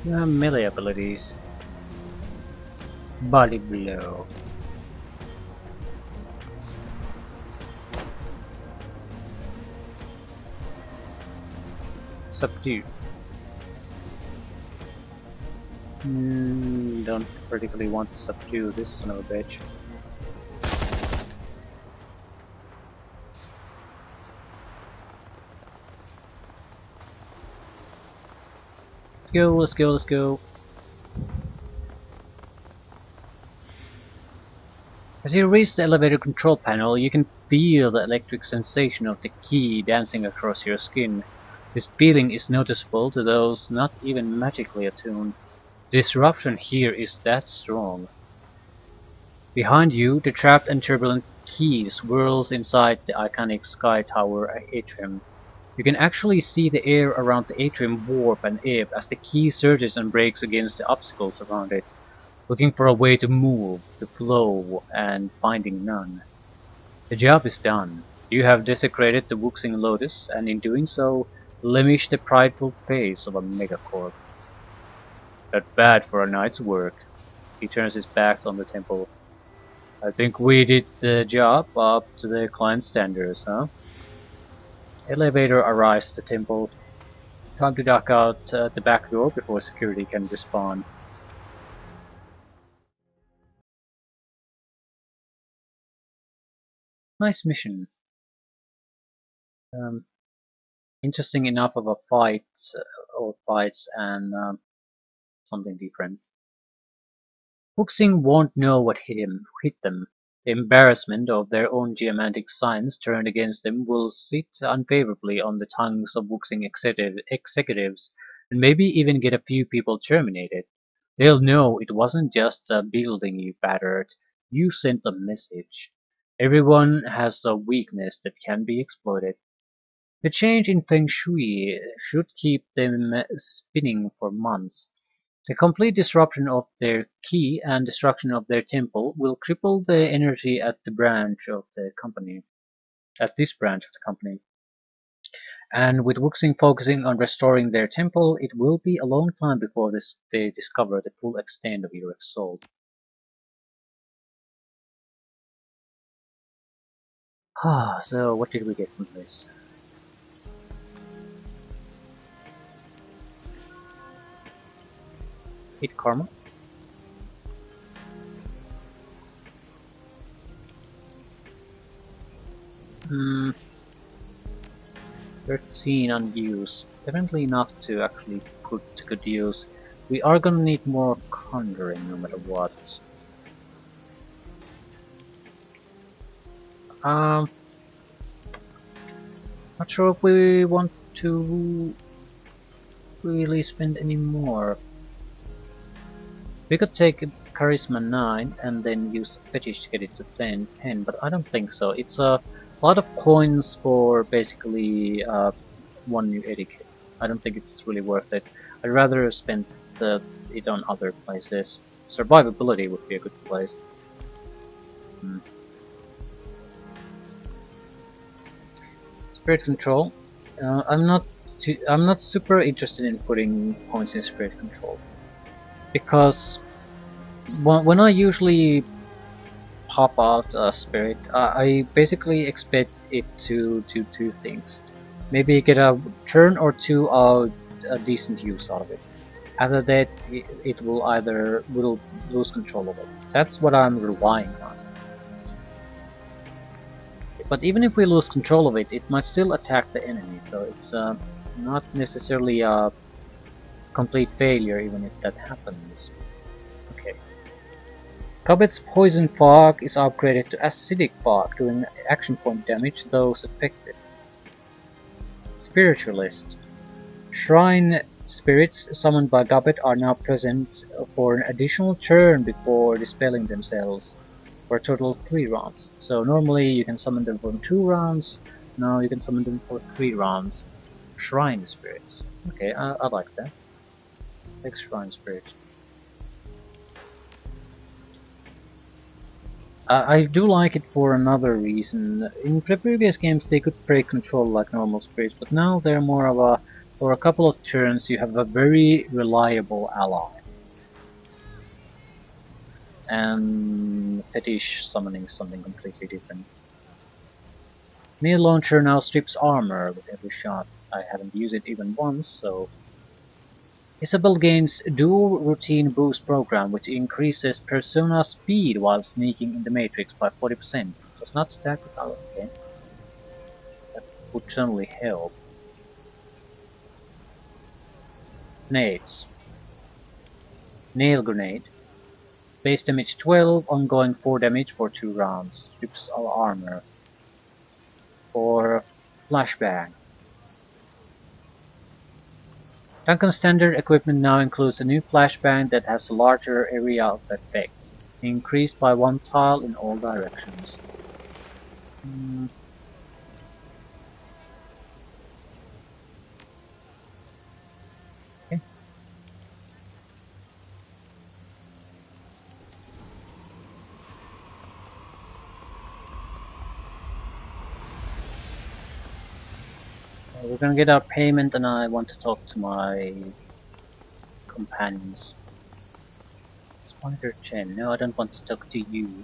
Melee abilities. Body blow. Subdue. Don't particularly want to subdue this son of a bitch. Let's go, let's go, let's go. As you reach the elevator control panel, you can feel the electric sensation of the key dancing across your skin. This feeling is noticeable to those not even magically attuned. Disruption here is that strong. Behind you, the trapped and turbulent key swirls inside the iconic Sky Tower atrium. You can actually see the air around the atrium warp and ebb as the key surges and breaks against the obstacles around it, looking for a way to move, to flow, and finding none. The job is done. You have desecrated the Wuxing Lotus, and in doing so, blemished the prideful face of a megacorp. Not bad for a night's work. He turns his back on the temple. I think we did the job up to the client standards, huh? Elevator arrives at the temple. Time to duck out the back door before security can respond. Nice mission. Um, Interesting enough of a fight, or fights, and something different. Wuxing won't know what hit them. The embarrassment of their own geomantic science turned against them will sit unfavorably on the tongues of Wuxing executives, and maybe even get a few people terminated. They'll know it wasn't just a building you battered, you sent a message. Everyone has a weakness that can be exploited. The change in Feng Shui should keep them spinning for months. The complete disruption of their qi and destruction of their temple will cripple the energy at this branch of the company. And with Wuxing focusing on restoring their temple, it will be a long time before they discover the full extent of your assault. So what did we get from this? Hit karma? 13 unused. Definitely enough to actually put to good use. We are gonna need more conjuring no matter what. Um, not sure if we want to really spend any more. We could take Charisma 9 and then use Fetish to get it to 10, but I don't think so. It's a lot of coins for basically one new etiquette. I don't think it's really worth it. I'd rather spend it on other places. Survivability would be a good place. Hmm. Spirit control. I'm not super interested in putting points in spirit control because when I usually pop out a spirit, I basically expect it to do two things. Maybe get a turn or two of a decent use out of it. After that, it will lose control of it. That's what I'm relying on. But even if we lose control of it, it might still attack the enemy, so it's not necessarily a complete failure even if that happens. Okay. Cobbet's Poison Fog is upgraded to Acidic Fog, doing action point damage to those affected. Spiritualist. Shrine spirits summoned by Gobbet are now present for an additional turn before dispelling themselves, for a total of 3 rounds. So normally you can summon them for 2 rounds, now you can summon them for 3 rounds. Shrine spirits. Okay, I like that. Take Shrine Spirit. I do like it for another reason. In the previous games they could break control like normal spirits, but now they're more of a, for a couple of turns you have a very reliable ally. And Fetish summoning something completely different. Melee Launcher now strips armor with every shot. I haven't used it even once, so... Isabel gains dual routine boost program which increases persona speed while sneaking in the matrix by 40%. Does not stack with our okay. That would certainly help. Nades. Nail Grenade. Base damage 12, ongoing 4 damage for 2 rounds. Strips our armor. For Flashbang. Duncan's standard equipment now includes a new flashbang that has a larger area of effect, increased by 1 tile in all directions. Okay. We're gonna get our payment and I want to talk to my companions. Spider Chen, no I don't want to talk to you.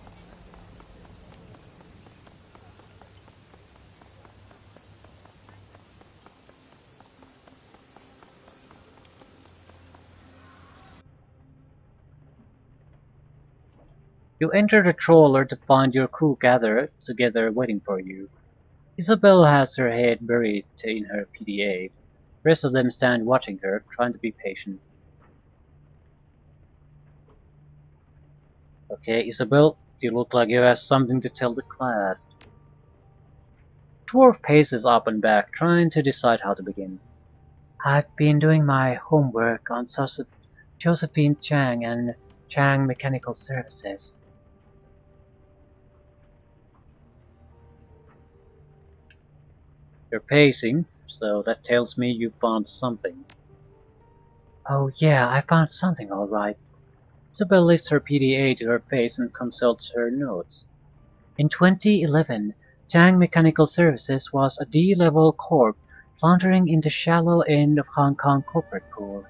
You enter the trawler to find your crew gathered together waiting for you. Isabel has her head buried in her PDA. The rest of them stand watching her, trying to be patient. Okay, Isabel, you look like you have something to tell the class. Dwarf paces up and back, trying to decide how to begin. I've been doing my homework on Josephine Chang and Chang Mechanical Services. You're pacing, so that tells me you found something. Oh yeah, I found something all right. Isabel lifts her PDA to her face and consults her notes. In 2011, Chang Mechanical Services was a D-level corp floundering in the shallow end of Hong Kong corporate pool.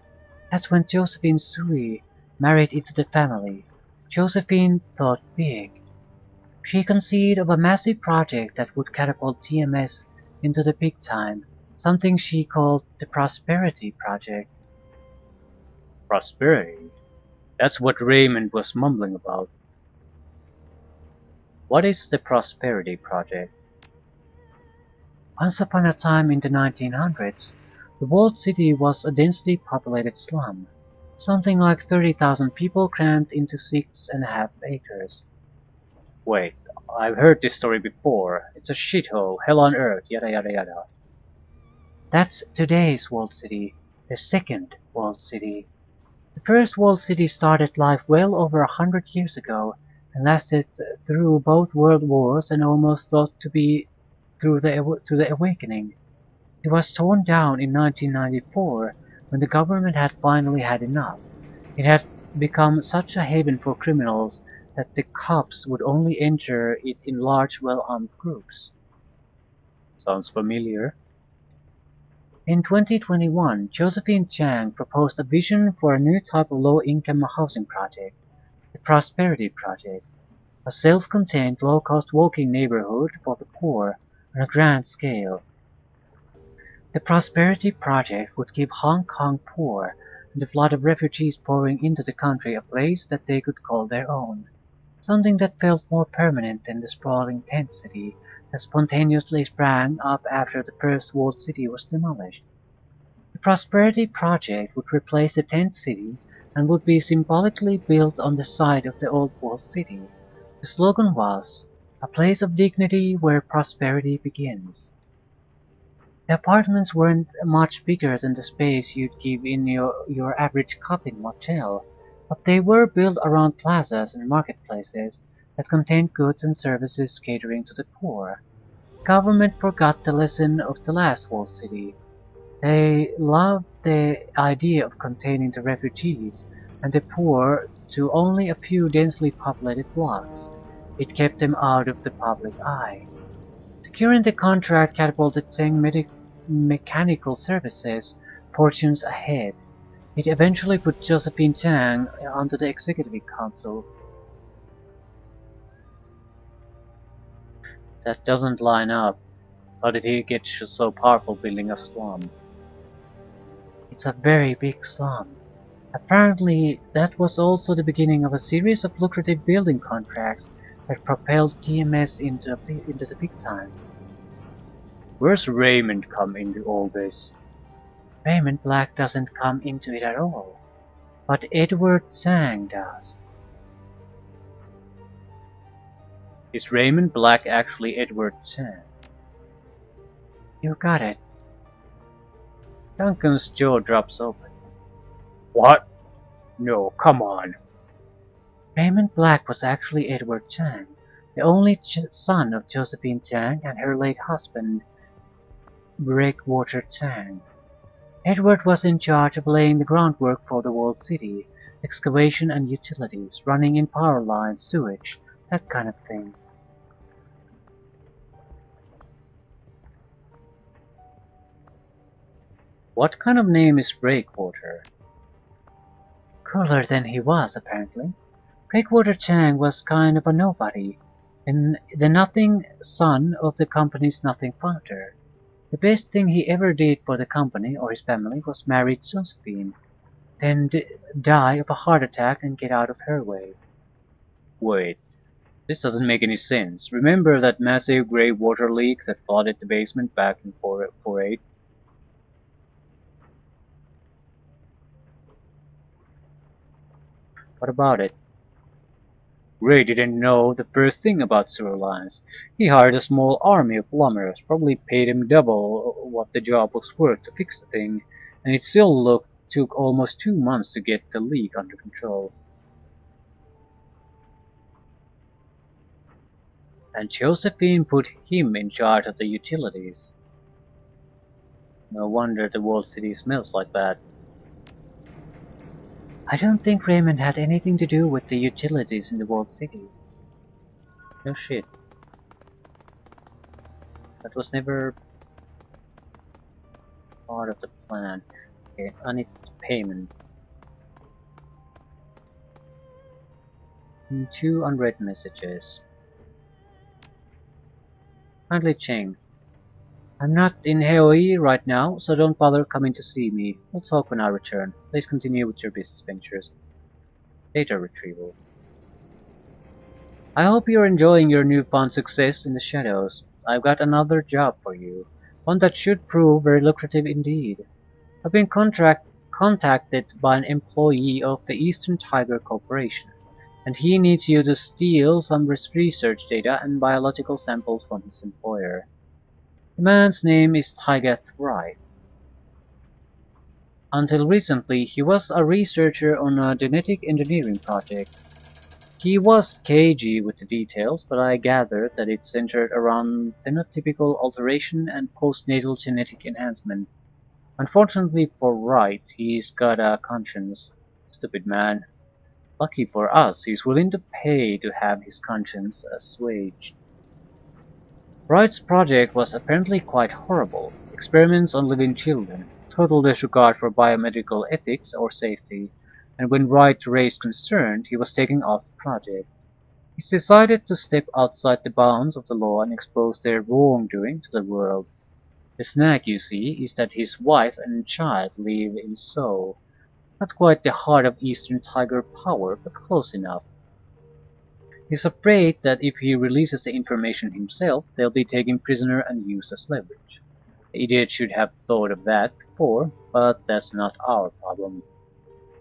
That's when Josephine Sui married into the family. Josephine thought big. She conceived of a massive project that would catapult TMS into the big time, something she called the Prosperity Project. Prosperity? That's what Raymond was mumbling about. What is the Prosperity Project? Once upon a time in the 1900s, the walled city was a densely populated slum. Something like 30,000 people crammed into 6.5 acres. Wait, I've heard this story before. It's a shithole, hell on earth, yada yada yada. That's today's walled city, the second walled city. The first walled city started life well over 100 years ago and lasted through both world wars and almost thought to be through the awakening. It was torn down in 1994 when the government had finally had enough. It had become such a haven for criminals that the cops would only enter it in large, well-armed groups. Sounds familiar. In 2021, Josephine Chang proposed a vision for a new type of low-income housing project, the Prosperity Project, a self-contained, low-cost walking neighborhood for the poor on a grand scale. The Prosperity Project would give Hong Kong poor and the flood of refugees pouring into the country a place that they could call their own, something that felt more permanent than the sprawling tent city that spontaneously sprang up after the first walled city was demolished. The Prosperity Project would replace the tent city and would be symbolically built on the site of the old walled city. The slogan was, "A place of dignity where prosperity begins." The apartments weren't much bigger than the space you'd give in your average Coffin motel, but they were built around plazas and marketplaces that contained goods and services catering to the poor. The government forgot the lesson of the last walled city. They loved the idea of containing the refugees and the poor to only a few densely populated blocks. It kept them out of the public eye. Securing the contract catapulted Zheng Mechanical Services fortunes ahead. It eventually put Josephine Chang onto the executive council. That doesn't line up. How did he get so powerful building a slum? It's a very big slum. Apparently, that was also the beginning of a series of lucrative building contracts that propelled TMS into the big time. Where's Raymond come into all this? Raymond Black doesn't come into it at all, but Edward Zhang does. Is Raymond Black actually Edward Zhang? You got it. Duncan's jaw drops open. What? No, come on. Raymond Black was actually Edward Zhang, the only son of Josephine Chang and her late husband, Breakwater Chang. Edward was in charge of laying the groundwork for the walled city, excavation and utilities, running in power lines, sewage, that kind of thing. What kind of name is Breakwater? Cooler than he was, apparently. Breakwater Chang was kind of a nobody, and the nothing son of the company's nothing founder. The best thing he ever did for the company or his family was marry Josephine, then die of a heart attack and get out of her way. Wait, this doesn't make any sense. Remember that massive grey water leak that flooded the basement back in 448? What about it? Ray didn't know the first thing about sewer lines. He hired a small army of plumbers, probably paid him double what the job was worth to fix the thing, and it still took almost 2 months to get the leak under control. And Josephine put him in charge of the utilities. No wonder the walled city smells like that. I don't think Raymond had anything to do with the utilities in the walled city. No shit. That was never part of the plan. Okay, I need payment. 2 unread messages. Kindly Cheng. I'm not in Haoi right now, so don't bother coming to see me. We'll talk when I return. Please continue with your business ventures. Data retrieval. I hope you're enjoying your newfound success in the shadows. I've got another job for you. One that should prove very lucrative indeed. I've been contacted by an employee of the Eastern Tiger Corporation, and he needs you to steal some research data and biological samples from his employer. The man's name is Tygath Wright. Until recently, he was a researcher on a genetic engineering project. He was cagey with the details, but I gathered that it centered around phenotypical alteration and postnatal genetic enhancement. Unfortunately for Wright, he's got a conscience. Stupid man. Lucky for us, he's willing to pay to have his conscience assuaged. Wright's project was apparently quite horrible. Experiments on living children, total disregard for biomedical ethics or safety, and when Wright raised concern, he was taken off the project. He's decided to step outside the bounds of the law and expose their wrongdoing to the world. The snag, you see, is that his wife and child live in Seoul. Not quite the heart of Eastern Tiger power, but close enough. He's afraid that if he releases the information himself, they'll be taken prisoner and used as leverage. The idiot should have thought of that before, but that's not our problem.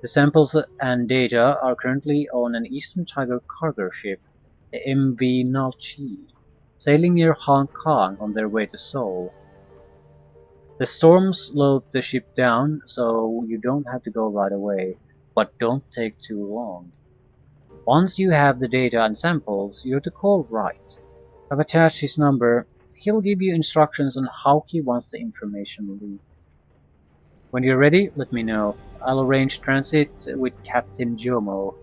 The samples and data are currently on an Eastern Tiger cargo ship, the MV Nalchi, sailing near Hong Kong on their way to Seoul. The storm slowed the ship down, so you don't have to go right away, but don't take too long. Once you have the data and samples, you're to call Wright. I've attached his number. He'll give you instructions on how he wants the information leaked. When you're ready, let me know. I'll arrange transit with Captain Jomo.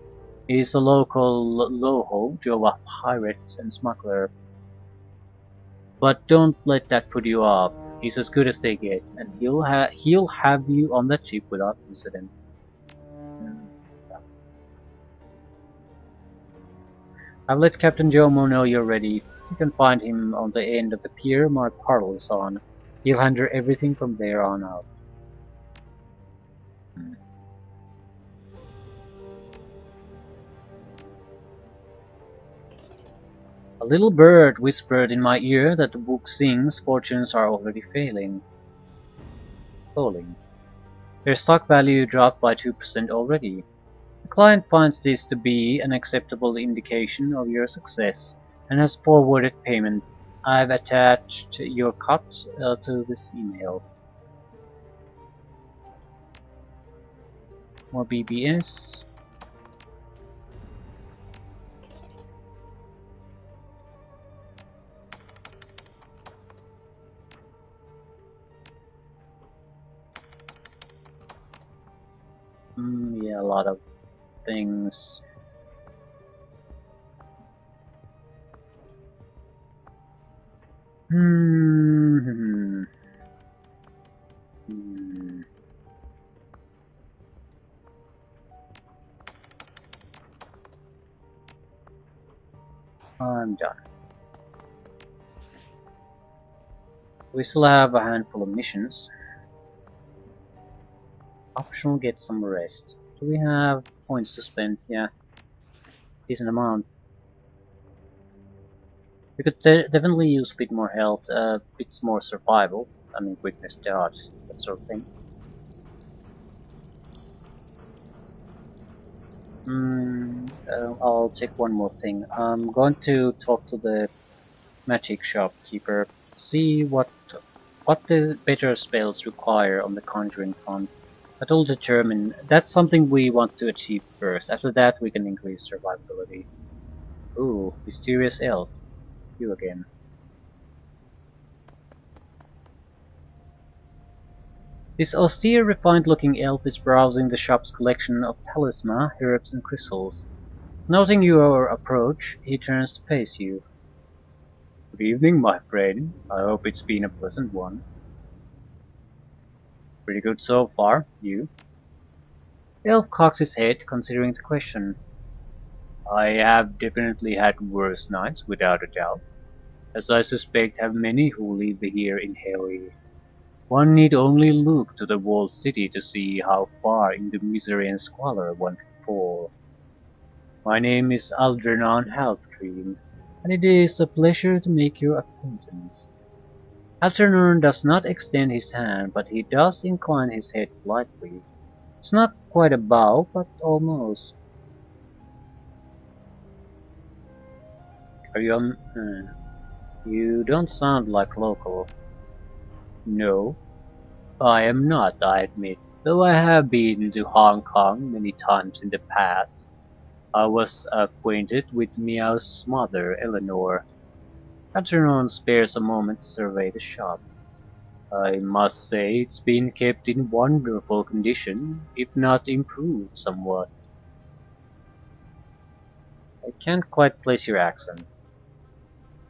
He's a local Loho, Jova pirate and smuggler. But don't let that put you off. He's as good as they get, and he'll have you on that ship without incident. I've let Captain Jomo know you're ready. You can find him on the end of the pier my portal is on. He'll handle everything from there on out. A little bird whispered in my ear that the book sings fortunes are already falling. Their stock value dropped by 2% already. The client finds this to be an acceptable indication of your success and has forwarded payment. I've attached your cut to this email. More BBS. Yeah, a lot of things. Hmm. I'm done. We still have a handful of missions. Optional get some rest. Do we have points to spend? Yeah, decent amount. We could definitely use a bit more health, a bit more survival. I mean, quickness, dodge, that sort of thing. I'll check one more thing. I'm going to talk to the magic shopkeeper, see what the better spells require on the conjuring front. That'll determine. That's something we want to achieve first. After that, we can increase survivability. Ooh, mysterious elf. You again. This austere, refined-looking elf is browsing the shop's collection of talisman, herbs, and crystals. Noting your approach, he turns to face you. Good evening, my friend. I hope it's been a pleasant one. Pretty good so far. You? The elf cocks his head, considering the question. I have definitely had worse nights, without a doubt, as I suspect have many who live here in Heli. One need only look to the walled city to see how far into misery and squalor one can fall. My name is Algernon Halftree, and it is a pleasure to make your acquaintance. Algernon does not extend his hand, but he does incline his head politely. It's not quite a bow, but almost. Are you You don't sound like local. No, I am not, I admit, though I have been to Hong Kong many times in the past. I was acquainted with Miao's mother, Eleanor. Algernon spares a moment to survey the shop. I must say it's been kept in wonderful condition, if not improved somewhat. I can't quite place your accent.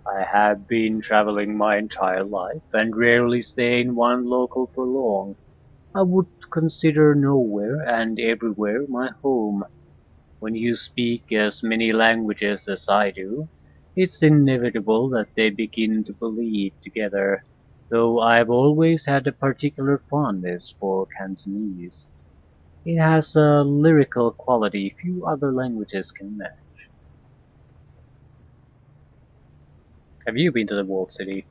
I have been traveling my entire life, and rarely stay in one local for long. I would consider nowhere and everywhere my home. When you speak as many languages as I do, it's inevitable that they begin to bleed together, though I've always had a particular fondness for Cantonese. It has a lyrical quality few other languages can match. Have you been to the walled city?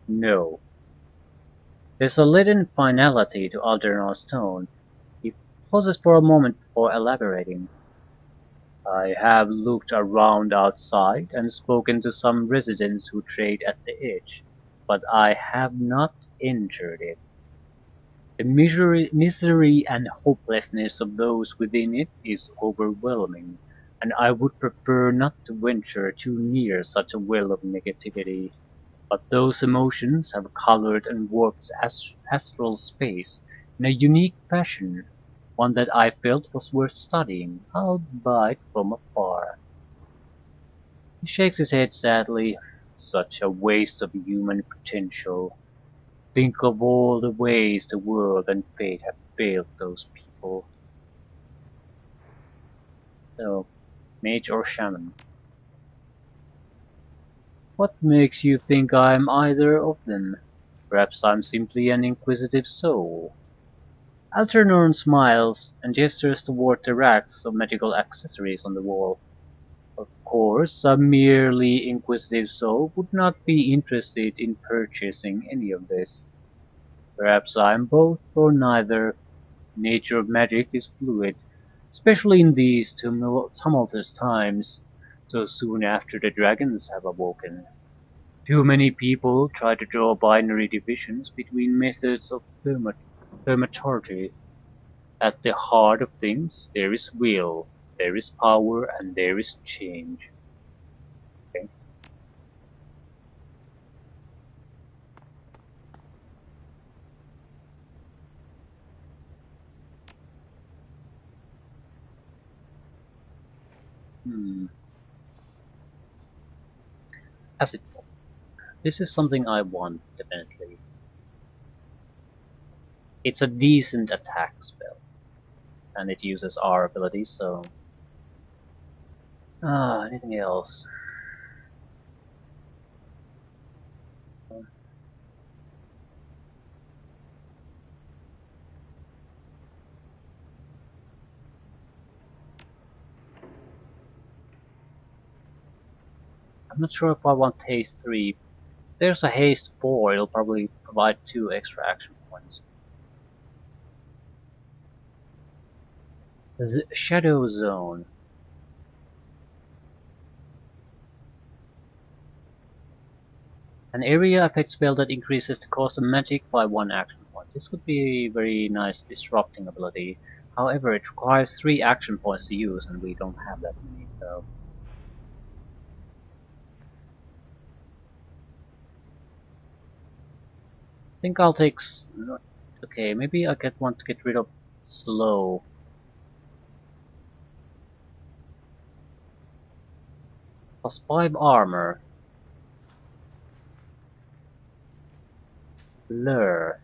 No. There's a leaden finality to Aldernon's tone. He pauses for a moment before elaborating. I have looked around outside and spoken to some residents who trade at the edge, but I have not entered it. The misery and hopelessness of those within it is overwhelming, and I would prefer not to venture too near such a well of negativity. But those emotions have colored and warped astral space in a unique fashion, one that I felt was worth studying, albeit from afar. He shakes his head sadly. Such a waste of human potential. Think of all the ways the world and fate have failed those people. So, mage or shaman? What makes you think I'm either of them? Perhaps I'm simply an inquisitive soul. Algernon smiles and gestures toward the racks of magical accessories on the wall. Of course, a merely inquisitive soul would not be interested in purchasing any of this. Perhaps I'm both or neither. The nature of magic is fluid, especially in these tumultuous times, so soon after the dragons have awoken. Too many people try to draw binary divisions between methods of thaumaturgy. At the heart of things there is will, there is power, and there is change. Okay? Hmm. Acid Bomb. This is something I want, definitely. It's a decent attack spell, and it uses our ability, so... anything else? I'm not sure if I want haste 3. If there's a haste 4, it'll probably provide 2 extra action points. The Shadow Zone. An area effect spell that increases the cost of magic by 1 action point. This could be a very nice disrupting ability. However, it requires 3 action points to use, and we don't have that many, so... I think I'll take... Okay, maybe I want to get rid of slow. +5 armor. Blur.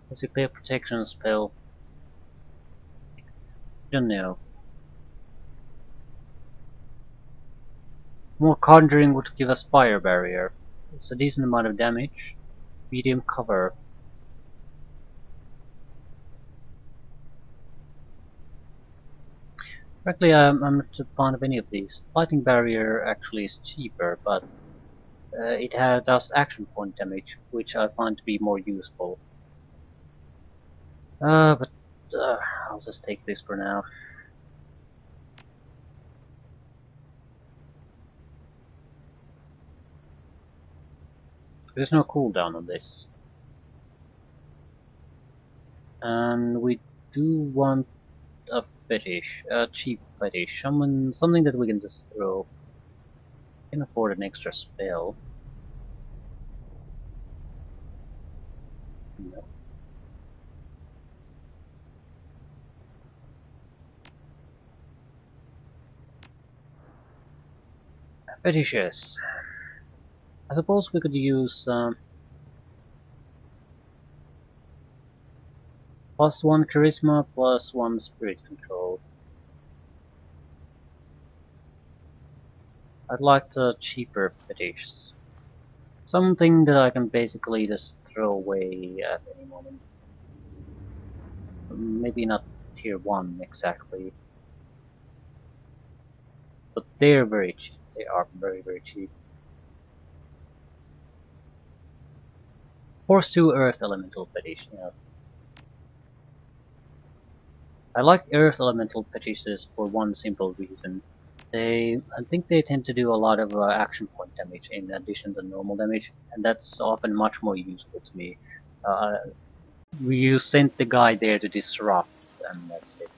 Basically a protection spell. Don't know. More conjuring would give us fire barrier. It's a decent amount of damage. Medium cover. Frankly, I'm not a fan of any of these. Fighting barrier actually is cheaper, but it does action point damage, which I find to be more useful. But I'll just take this for now. There's no cooldown on this. And we do want a fetish, a cheap fetish, something that we can just throw. Can afford an extra spell. No. Fetishes. I suppose we could use +1 charisma, +1 spirit control. I'd like the cheaper fetish. Something that I can basically just throw away at any moment. Maybe not tier 1 exactly. But they're very cheap. They are very, very cheap. Force 2 Earth Elemental Fetish, yeah. I like Earth Elemental Fetishes for one simple reason. I think they tend to do a lot of action point damage in addition to normal damage, and that's often much more useful to me. Uh, you sent the guy there to disrupt, and that's it.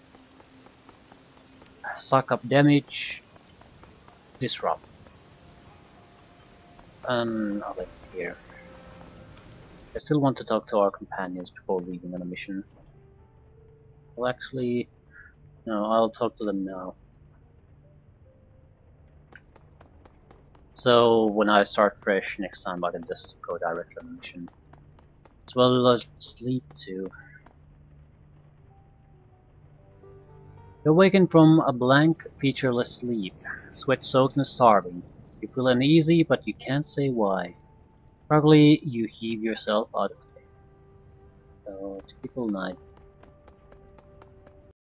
Suck up damage, disrupt. And I'll leave it here. I still want to talk to our companions before leaving on a mission. Well, actually, no, I'll talk to them now. So when I start fresh next time, I can just go directly on the mission. As well as sleep too. You awaken from a blank, featureless sleep, sweat-soaked and starving. You feel uneasy, but you can't say why. Probably you heave yourself out of bed. So, typical night.